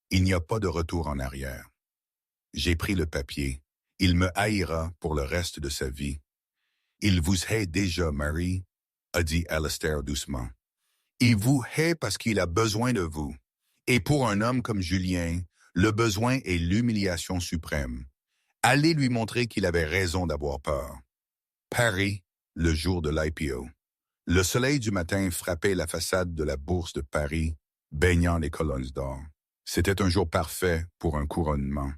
Il n'y a pas de retour en arrière. J'ai pris le papier. Il me haïra pour le reste de sa vie. Il vous hait déjà, Mary, a dit Alistair doucement. Il vous hait parce qu'il a besoin de vous. Et pour un homme comme Julien, le besoin est l'humiliation suprême. Allez lui montrer qu'il avait raison d'avoir peur. Paris, le jour de l'IPO. Le soleil du matin frappait la façade de la bourse de Paris, baignant les colonnes d'or. C'était un jour parfait pour un couronnement.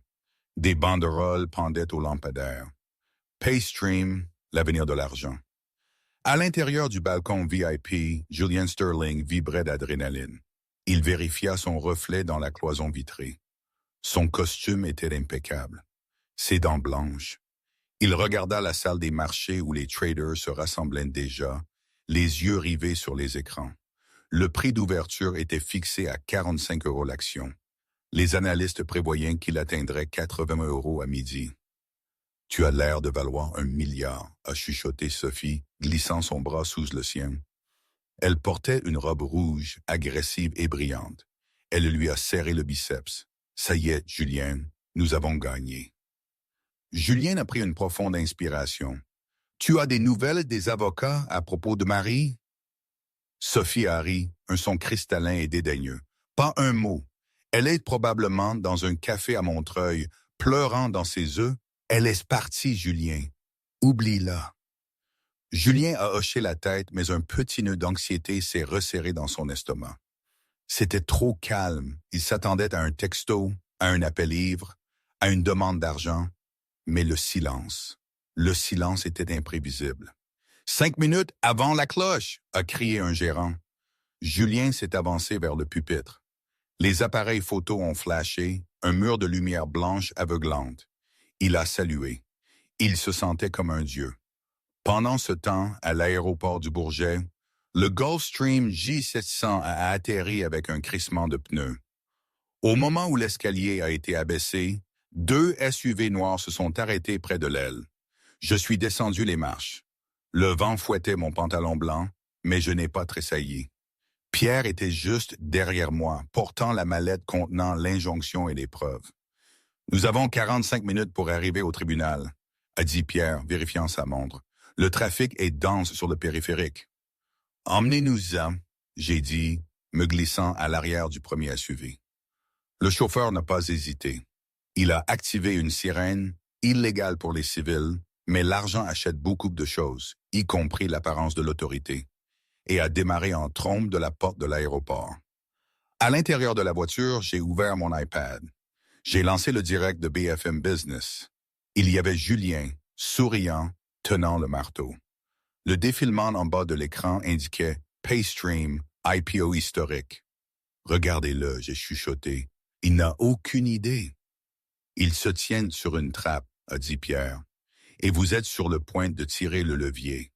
Des banderoles pendaient aux lampadaires. PayStream, l'avenir de l'argent. À l'intérieur du balcon VIP, Julian Sterling vibrait d'adrénaline. Il vérifia son reflet dans la cloison vitrée. Son costume était impeccable. Ses dents blanches. Il regarda la salle des marchés où les traders se rassemblaient déjà, les yeux rivés sur les écrans. Le prix d'ouverture était fixé à 45 € l'action. Les analystes prévoyaient qu'il atteindrait 80 € à midi. « Tu as l'air de valoir 1 milliard », a chuchoté Sophie, glissant son bras sous le sien. Elle portait une robe rouge, agressive et brillante. Elle lui a serré le biceps. « Ça y est, Julien, nous avons gagné. » Julien a pris une profonde inspiration. « Tu as des nouvelles des avocats à propos de Marie ?» Sophie a ri, un son cristallin et dédaigneux. « Pas un mot. Elle est probablement dans un café à Montreuil, pleurant dans ses œufs. Elle est partie, Julien. Oublie-la. » Julien a hoché la tête, mais un petit nœud d'anxiété s'est resserré dans son estomac. C'était trop calme. Il s'attendait à un texto, à un appel ivre, à une demande d'argent. Mais le silence était imprévisible. « 5 minutes avant la cloche !» a crié un gérant. Julien s'est avancé vers le pupitre. Les appareils photos ont flashé, un mur de lumière blanche aveuglante. Il a salué. Il se sentait comme un dieu. Pendant ce temps, à l'aéroport du Bourget, le Gulfstream J700 a atterri avec un crissement de pneus. Au moment où l'escalier a été abaissé, 2 SUV noirs se sont arrêtés près de l'aile. Je suis descendu les marches. Le vent fouettait mon pantalon blanc, mais je n'ai pas tressailli. Pierre était juste derrière moi, portant la mallette contenant l'injonction et les preuves. « Nous avons 45 minutes pour arriver au tribunal », a dit Pierre, vérifiant sa montre. « Le trafic est dense sur le périphérique. »« Emmenez-nous-en », j'ai dit, me glissant à l'arrière du premier SUV. Le chauffeur n'a pas hésité. Il a activé une sirène, illégale pour les civils, mais l'argent achète beaucoup de choses, y compris l'apparence de l'autorité, et a démarré en trombe de la porte de l'aéroport. À l'intérieur de la voiture, j'ai ouvert mon iPad. J'ai lancé le direct de BFM Business. Il y avait Julien, souriant, tenant le marteau. Le défilement en bas de l'écran indiquait « Paystream, IPO historique ». « Regardez-le », j'ai chuchoté. « Il n'a aucune idée. » « Ils se tiennent sur une trappe », a dit Pierre, « et vous êtes sur le point de tirer le levier. »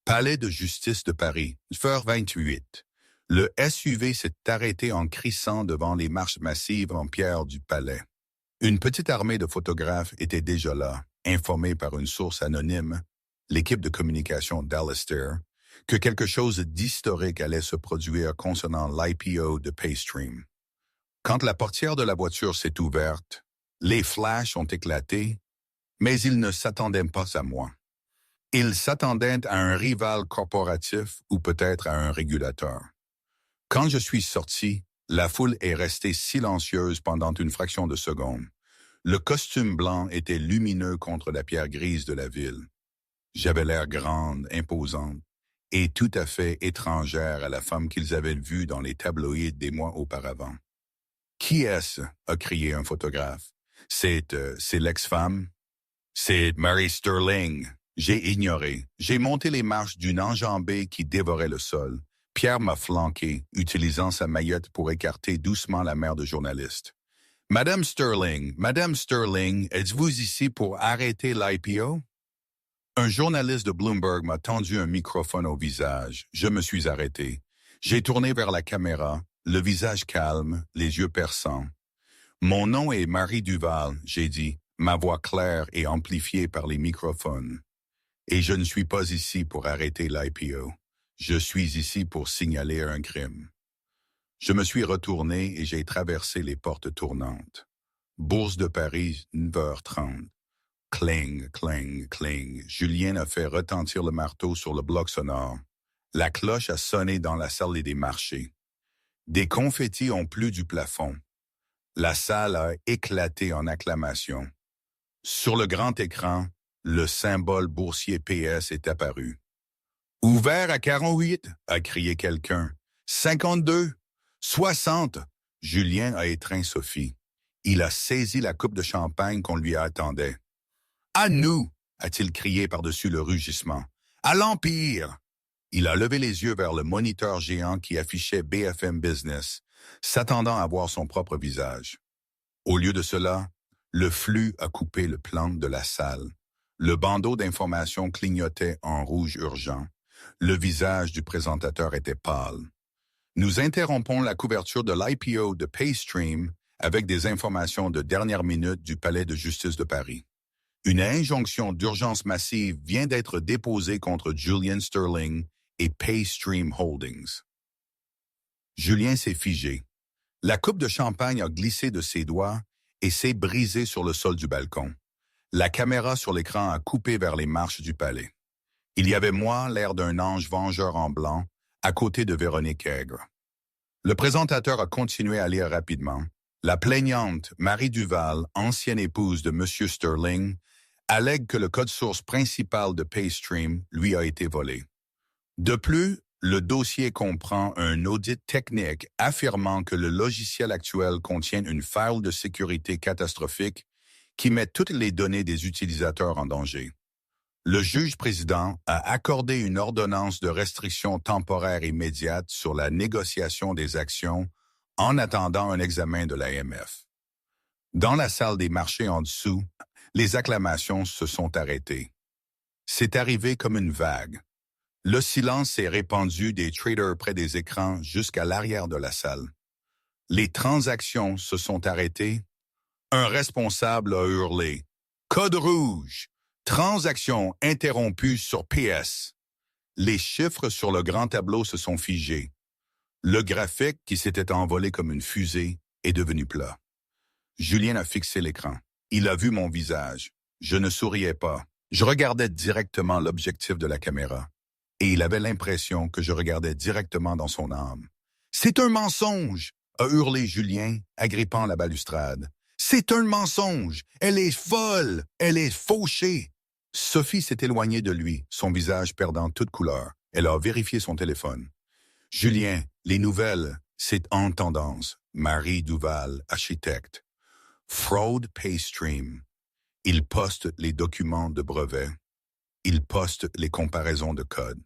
Palais de justice de Paris, 9h28. Le SUV s'est arrêté en crissant devant les marches massives en pierre du palais. Une petite armée de photographes était déjà là, informée par une source anonyme, l'équipe de communication d'Alistair, que quelque chose d'historique allait se produire concernant l'IPO de Paystream. Quand la portière de la voiture s'est ouverte, les flashs ont éclaté, mais ils ne s'attendaient pas à moi. Ils s'attendaient à un rival corporatif ou peut-être à un régulateur. Quand je suis sorti, la foule est restée silencieuse pendant une fraction de seconde. Le costume blanc était lumineux contre la pierre grise de la ville. J'avais l'air grande, imposante, et tout à fait étrangère à la femme qu'ils avaient vue dans les tabloïds des mois auparavant. « Qui est-ce » a crié un photographe. « C'est l'ex-femme. »« C'est Mary Sterling. » J'ai ignoré. J'ai monté les marches d'une enjambée qui dévorait le sol. Pierre m'a flanqué, utilisant sa maillette pour écarter doucement la mère de journaliste. « Madame Sterling, êtes-vous ici pour arrêter l'IPO? » Un journaliste de Bloomberg m'a tendu un microphone au visage. Je me suis arrêté. J'ai tourné vers la caméra, le visage calme, les yeux perçants. « Mon nom est Marie Duval », j'ai dit, ma voix claire et amplifiée par les microphones. « Et je ne suis pas ici pour arrêter l'IPO. Je suis ici pour signaler un crime. » Je me suis retourné et j'ai traversé les portes tournantes. Bourse de Paris, 9h30. Cling, cling, cling. Julien a fait retentir le marteau sur le bloc sonore. La cloche a sonné dans la salle des marchés. Des confettis ont plu du plafond. La salle a éclaté en acclamations. Sur le grand écran, le symbole boursier PS est apparu. « Ouvert à 48 » a crié quelqu'un. « 52 » « 60 » Julien a étreint Sophie. Il a saisi la coupe de champagne qu'on lui attendait. « À nous » a-t-il crié par-dessus le rugissement. « À l'Empire » Il a levé les yeux vers le moniteur géant qui affichait BFM Business, s'attendant à voir son propre visage. Au lieu de cela, le flux a coupé le plan de la salle. Le bandeau d'information clignotait en rouge urgent. Le visage du présentateur était pâle. Nous interrompons la couverture de l'IPO de Paystream avec des informations de dernière minute du Palais de justice de Paris. Une injonction d'urgence massive vient d'être déposée contre Julian Sterling et Paystream Holdings. Julien s'est figé. La coupe de champagne a glissé de ses doigts et s'est brisée sur le sol du balcon. La caméra sur l'écran a coupé vers les marches du palais. Il y avait moi, l'air d'un ange vengeur en blanc, à côté de Véronique Aigre. Le présentateur a continué à lire rapidement. La plaignante, Marie Duval, ancienne épouse de M. Sterling, allègue que le code source principal de Paystream lui a été volé. De plus, le dossier comprend un audit technique affirmant que le logiciel actuel contient une faille de sécurité catastrophique qui met toutes les données des utilisateurs en danger. Le juge-président a accordé une ordonnance de restriction temporaire immédiate sur la négociation des actions en attendant un examen de l'AMF. Dans la salle des marchés en dessous, les acclamations se sont arrêtées. C'est arrivé comme une vague. Le silence s'est répandu des traders près des écrans jusqu'à l'arrière de la salle. Les transactions se sont arrêtées. Un responsable a hurlé « Code rouge ! Transaction interrompue sur PS ». Les chiffres sur le grand tableau se sont figés. Le graphique, qui s'était envolé comme une fusée, est devenu plat. Julien a fixé l'écran. Il a vu mon visage. Je ne souriais pas. Je regardais directement l'objectif de la caméra. Et il avait l'impression que je regardais directement dans son âme. « C'est un mensonge !» a hurlé Julien, agrippant la balustrade. « C'est un mensonge! Elle est folle! Elle est fauchée! » Sophie s'est éloignée de lui, son visage perdant toute couleur. Elle a vérifié son téléphone. « Julien, les nouvelles, c'est en tendance. Marie Duval, architecte. Fraud Paystream. Il poste les documents de brevet. Il poste les comparaisons de code. »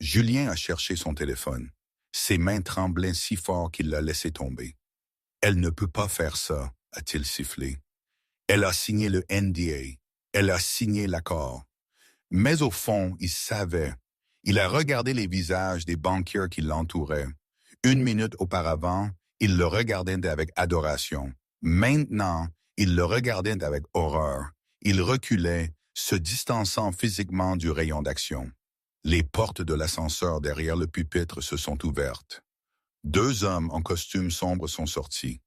Julien a cherché son téléphone. Ses mains tremblaient si fort qu'il l'a laissé tomber. « Elle ne peut pas faire ça », a-t-il sifflé. Elle a signé le NDA. Elle a signé l'accord. Mais au fond, il savait. Il a regardé les visages des banquiers qui l'entouraient. 1 minute auparavant, il le regardait avec adoration. Maintenant, il le regardait avec horreur. Il reculait, se distançant physiquement du rayon d'action. Les portes de l'ascenseur derrière le pupitre se sont ouvertes. 2 hommes en costume sombre sont sortis.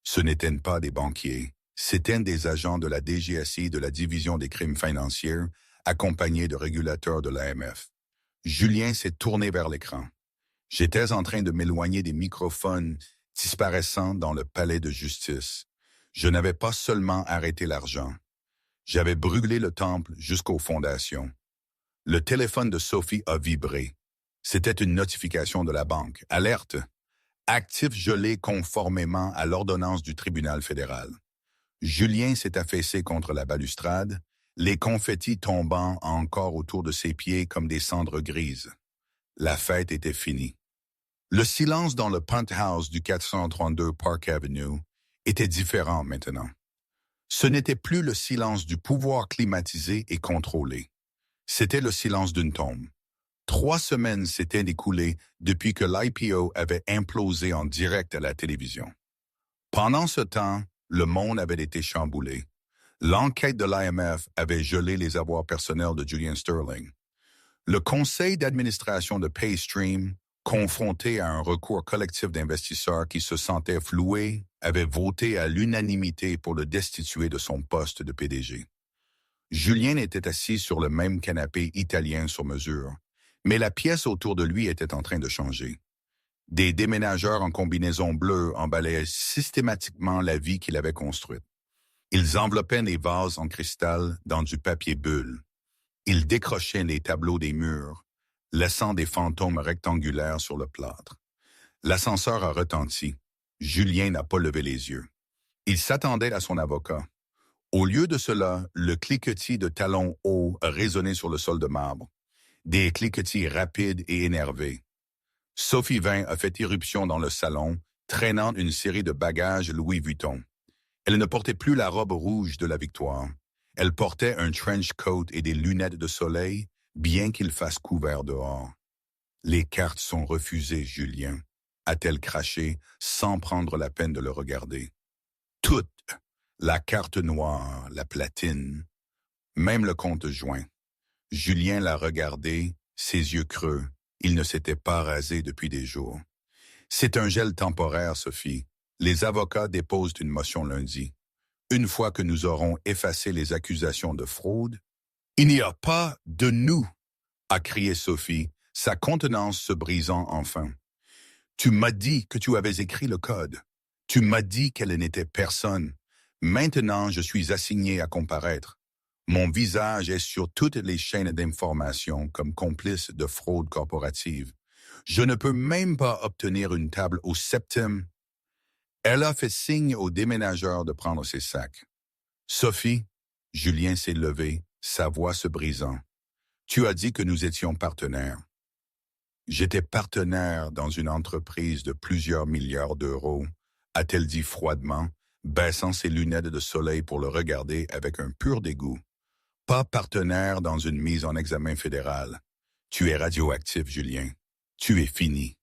Ce n'étaient pas des banquiers, c'étaient des agents de la DGSI de la Division des crimes financiers, accompagnés de régulateurs de l'AMF. Julien s'est tourné vers l'écran. J'étais en train de m'éloigner des microphones disparaissant dans le palais de justice. Je n'avais pas seulement arrêté l'argent. J'avais brûlé le temple jusqu'aux fondations. Le téléphone de Sophie a vibré. C'était une notification de la banque. Alerte. Actif gelé conformément à l'ordonnance du tribunal fédéral. Julien s'est affaissé contre la balustrade, les confettis tombant encore autour de ses pieds comme des cendres grises. La fête était finie. Le silence dans le penthouse du 432 Park Avenue était différent maintenant. Ce n'était plus le silence du pouvoir climatisé et contrôlé. C'était le silence d'une tombe. 3 semaines s'étaient écoulées depuis que l'IPO avait implosé en direct à la télévision. Pendant ce temps, le monde avait été chamboulé. L'enquête de l'IMF avait gelé les avoirs personnels de Julian Sterling. Le conseil d'administration de Paystream, confronté à un recours collectif d'investisseurs qui se sentaient floués, avait voté à l'unanimité pour le destituer de son poste de PDG. Julien était assis sur le même canapé italien sur mesure, mais la pièce autour de lui était en train de changer. Des déménageurs en combinaison bleue emballaient systématiquement la vie qu'il avait construite. Ils enveloppaient les vases en cristal dans du papier bulle. Ils décrochaient les tableaux des murs, laissant des fantômes rectangulaires sur le plâtre. L'ascenseur a retenti. Julien n'a pas levé les yeux. Il s'attendait à son avocat. Au lieu de cela, le cliquetis de talons hauts a résonné sur le sol de marbre. Des cliquetis rapides et énervés. Sophie Vin a fait irruption dans le salon, traînant une série de bagages Louis Vuitton. Elle ne portait plus la robe rouge de la victoire. Elle portait un trench coat et des lunettes de soleil, bien qu'il fasse couvert dehors. « Les cartes sont refusées, Julien », a-t-elle craché sans prendre la peine de le regarder. « Toutes. La carte noire, la platine, même le compte joint. » Julien l'a regardé, ses yeux creux. Il ne s'était pas rasé depuis des jours. « C'est un gel temporaire, Sophie. Les avocats déposent une motion lundi. Une fois que nous aurons effacé les accusations de fraude, il n'y a pas de nous, a crié Sophie, sa contenance se brisant enfin. Tu m'as dit que tu avais écrit le code. Tu m'as dit qu'elle n'était personne. Maintenant, je suis assigné à comparaître. Mon visage est sur toutes les chaînes d'information comme complice de fraude corporative. Je ne peux même pas obtenir une table au septième. Elle a fait signe au déménageur de prendre ses sacs. Sophie, Julien s'est levé, sa voix se brisant. Tu as dit que nous étions partenaires. J'étais partenaire dans une entreprise de plusieurs milliards d'euros, a-t-elle dit froidement, baissant ses lunettes de soleil pour le regarder avec un pur dégoût. Pas partenaire dans une mise en examen fédérale. Tu es radioactif, Julien. Tu es fini.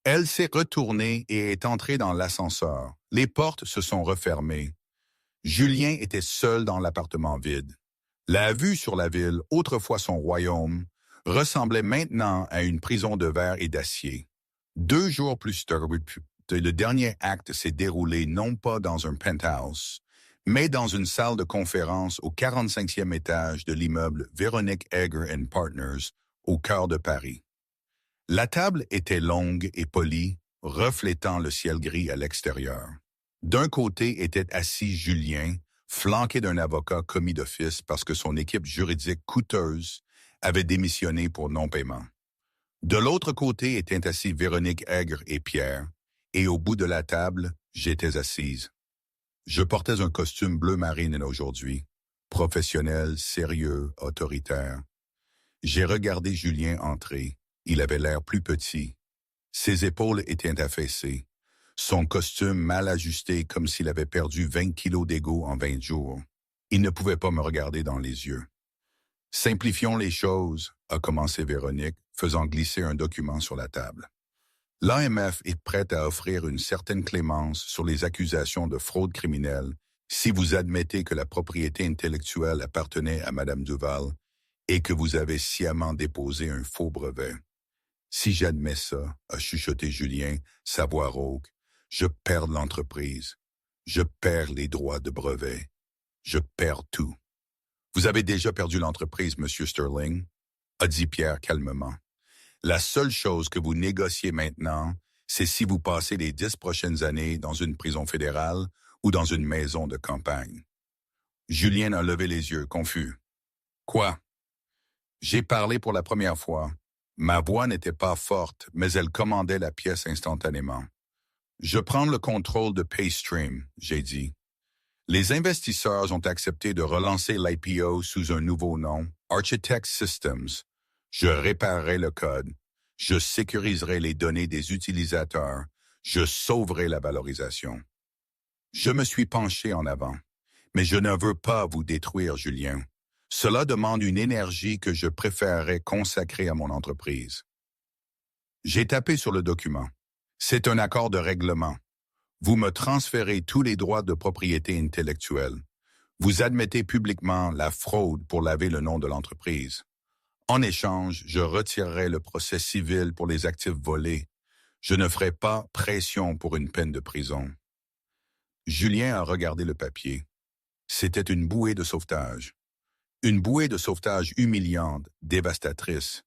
Elle s'est retournée et est entrée dans l'ascenseur. Les portes se sont refermées. Julien était seul dans l'appartement vide. La vue sur la ville, autrefois son royaume, ressemblait maintenant à une prison de verre et d'acier. 2 jours plus tard, le dernier acte s'est déroulé non pas dans un penthouse, mais dans une salle de conférence au 45e étage de l'immeuble Véronique Egger and Partners, au cœur de Paris. La table était longue et polie, reflétant le ciel gris à l'extérieur. D'un côté était assis Julien, flanqué d'un avocat commis d'office parce que son équipe juridique coûteuse avait démissionné pour non-paiement. De l'autre côté étaient assis Véronique Egger et Pierre, et au bout de la table, j'étais assise. Je portais un costume bleu marine aujourd'hui, professionnel, sérieux, autoritaire. J'ai regardé Julien entrer. Il avait l'air plus petit. Ses épaules étaient affaissées. Son costume mal ajusté comme s'il avait perdu 20 kilos d'ego en 20 jours. Il ne pouvait pas me regarder dans les yeux. Simplifions les choses, a commencé Véronique, faisant glisser un document sur la table. L'AMF est prête à offrir une certaine clémence sur les accusations de fraude criminelle si vous admettez que la propriété intellectuelle appartenait à Mme Duval et que vous avez sciemment déposé un faux brevet. Si j'admets ça, a chuchoté Julien, sa voix rauque, je perds l'entreprise. Je perds les droits de brevet. Je perds tout. Vous avez déjà perdu l'entreprise, Monsieur Sterling, a dit Pierre calmement. La seule chose que vous négociez maintenant, c'est si vous passez les 10 prochaines années dans une prison fédérale ou dans une maison de campagne. Julien a levé les yeux, confus. Quoi? J'ai parlé pour la première fois. Ma voix n'était pas forte, mais elle commandait la pièce instantanément. Je prends le contrôle de Paystream, j'ai dit. Les investisseurs ont accepté de relancer l'IPO sous un nouveau nom, Architect Systems. Je réparerai le code. Je sécuriserai les données des utilisateurs. Je sauverai la valorisation. Je me suis penché en avant. Mais je ne veux pas vous détruire, Julien. Cela demande une énergie que je préférerais consacrer à mon entreprise. J'ai tapé sur le document. C'est un accord de règlement. Vous me transférez tous les droits de propriété intellectuelle. Vous admettez publiquement la fraude pour laver le nom de l'entreprise. En échange, je retirerai le procès civil pour les actifs volés. Je ne ferai pas pression pour une peine de prison. Julien a regardé le papier. C'était une bouée de sauvetage. Une bouée de sauvetage humiliante, dévastatrice.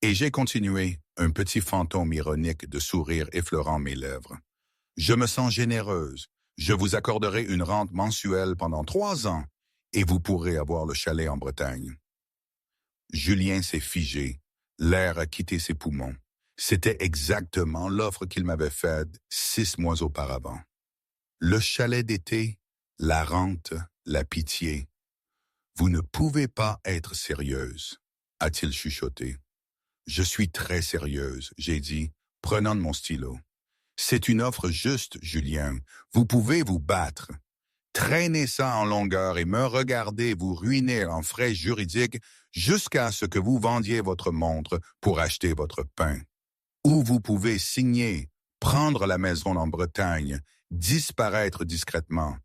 Et j'ai continué, un petit fantôme ironique de sourire effleurant mes lèvres. Je me sens généreuse. Je vous accorderai une rente mensuelle pendant 3 ans et vous pourrez avoir le chalet en Bretagne. Julien s'est figé. L'air a quitté ses poumons. C'était exactement l'offre qu'il m'avait faite 6 mois auparavant. Le chalet d'été, la rente, la pitié. Vous ne pouvez pas être sérieuse, a-t-il chuchoté. Je suis très sérieuse, j'ai dit, prenant de mon stylo. C'est une offre juste, Julien. Vous pouvez vous battre. Traînez ça en longueur et me regarder vous ruiner en frais juridiques jusqu'à ce que vous vendiez votre montre pour acheter votre pain. Ou vous pouvez signer, prendre la maison en Bretagne, disparaître discrètement.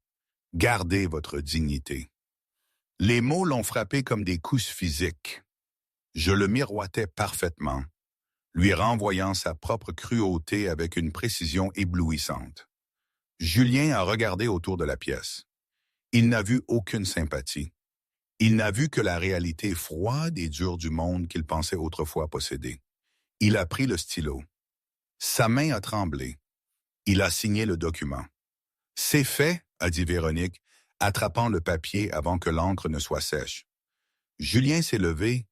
Gardez votre dignité. Les mots l'ont frappé comme des coups physiques. Je le miroitais parfaitement, lui renvoyant sa propre cruauté avec une précision éblouissante. Julien a regardé autour de la pièce. Il n'a vu aucune sympathie. Il n'a vu que la réalité froide et dure du monde qu'il pensait autrefois posséder. Il a pris le stylo. Sa main a tremblé. Il a signé le document. « C'est fait », a dit Véronique, attrapant le papier avant que l'encre ne soit sèche. Julien s'est levé.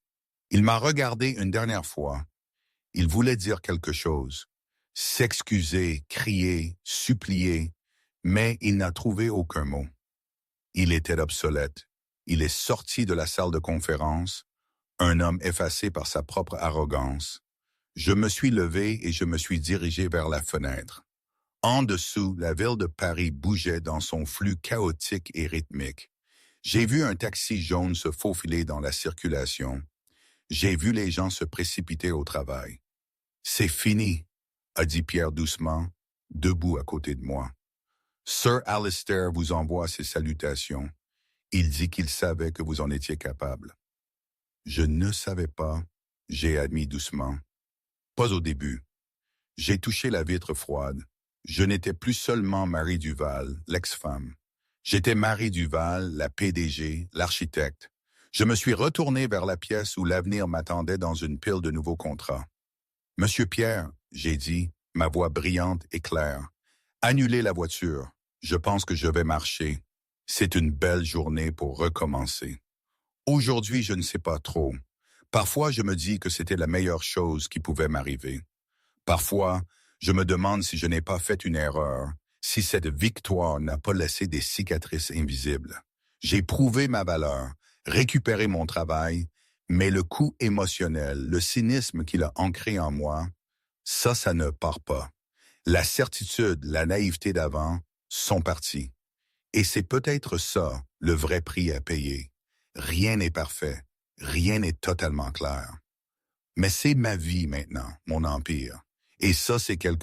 Il m'a regardé une dernière fois. Il voulait dire quelque chose, s'excuser, crier, supplier, mais il n'a trouvé aucun mot. Il était obsolète. Il est sorti de la salle de conférence, un homme effacé par sa propre arrogance. Je me suis levé et je me suis dirigé vers la fenêtre. En dessous, la ville de Paris bougeait dans son flux chaotique et rythmique. J'ai vu un taxi jaune se faufiler dans la circulation. J'ai vu les gens se précipiter au travail. « C'est fini », a dit Pierre doucement, debout à côté de moi. Sir Alistair vous envoie ses salutations. Il dit qu'il savait que vous en étiez capable. Je ne savais pas, j'ai admis doucement. Pas au début. J'ai touché la vitre froide. Je n'étais plus seulement Marie Duval, l'ex-femme. J'étais Marie Duval, la PDG, l'architecte. Je me suis retourné vers la pièce où l'avenir m'attendait dans une pile de nouveaux contrats. Monsieur Pierre, j'ai dit, ma voix brillante et claire, annulez la voiture. Je pense que je vais marcher. C'est une belle journée pour recommencer. Aujourd'hui, je ne sais pas trop. Parfois, je me dis que c'était la meilleure chose qui pouvait m'arriver. Parfois, je me demande si je n'ai pas fait une erreur, si cette victoire n'a pas laissé des cicatrices invisibles. J'ai prouvé ma valeur, récupéré mon travail, mais le coup émotionnel, le cynisme qu'il a ancré en moi, ça ne part pas. La certitude, la naïveté d'avant sont partis. Et c'est peut-être ça, le vrai prix à payer. Rien n'est parfait, rien n'est totalement clair. Mais c'est ma vie maintenant, mon empire. Et ça, c'est quelque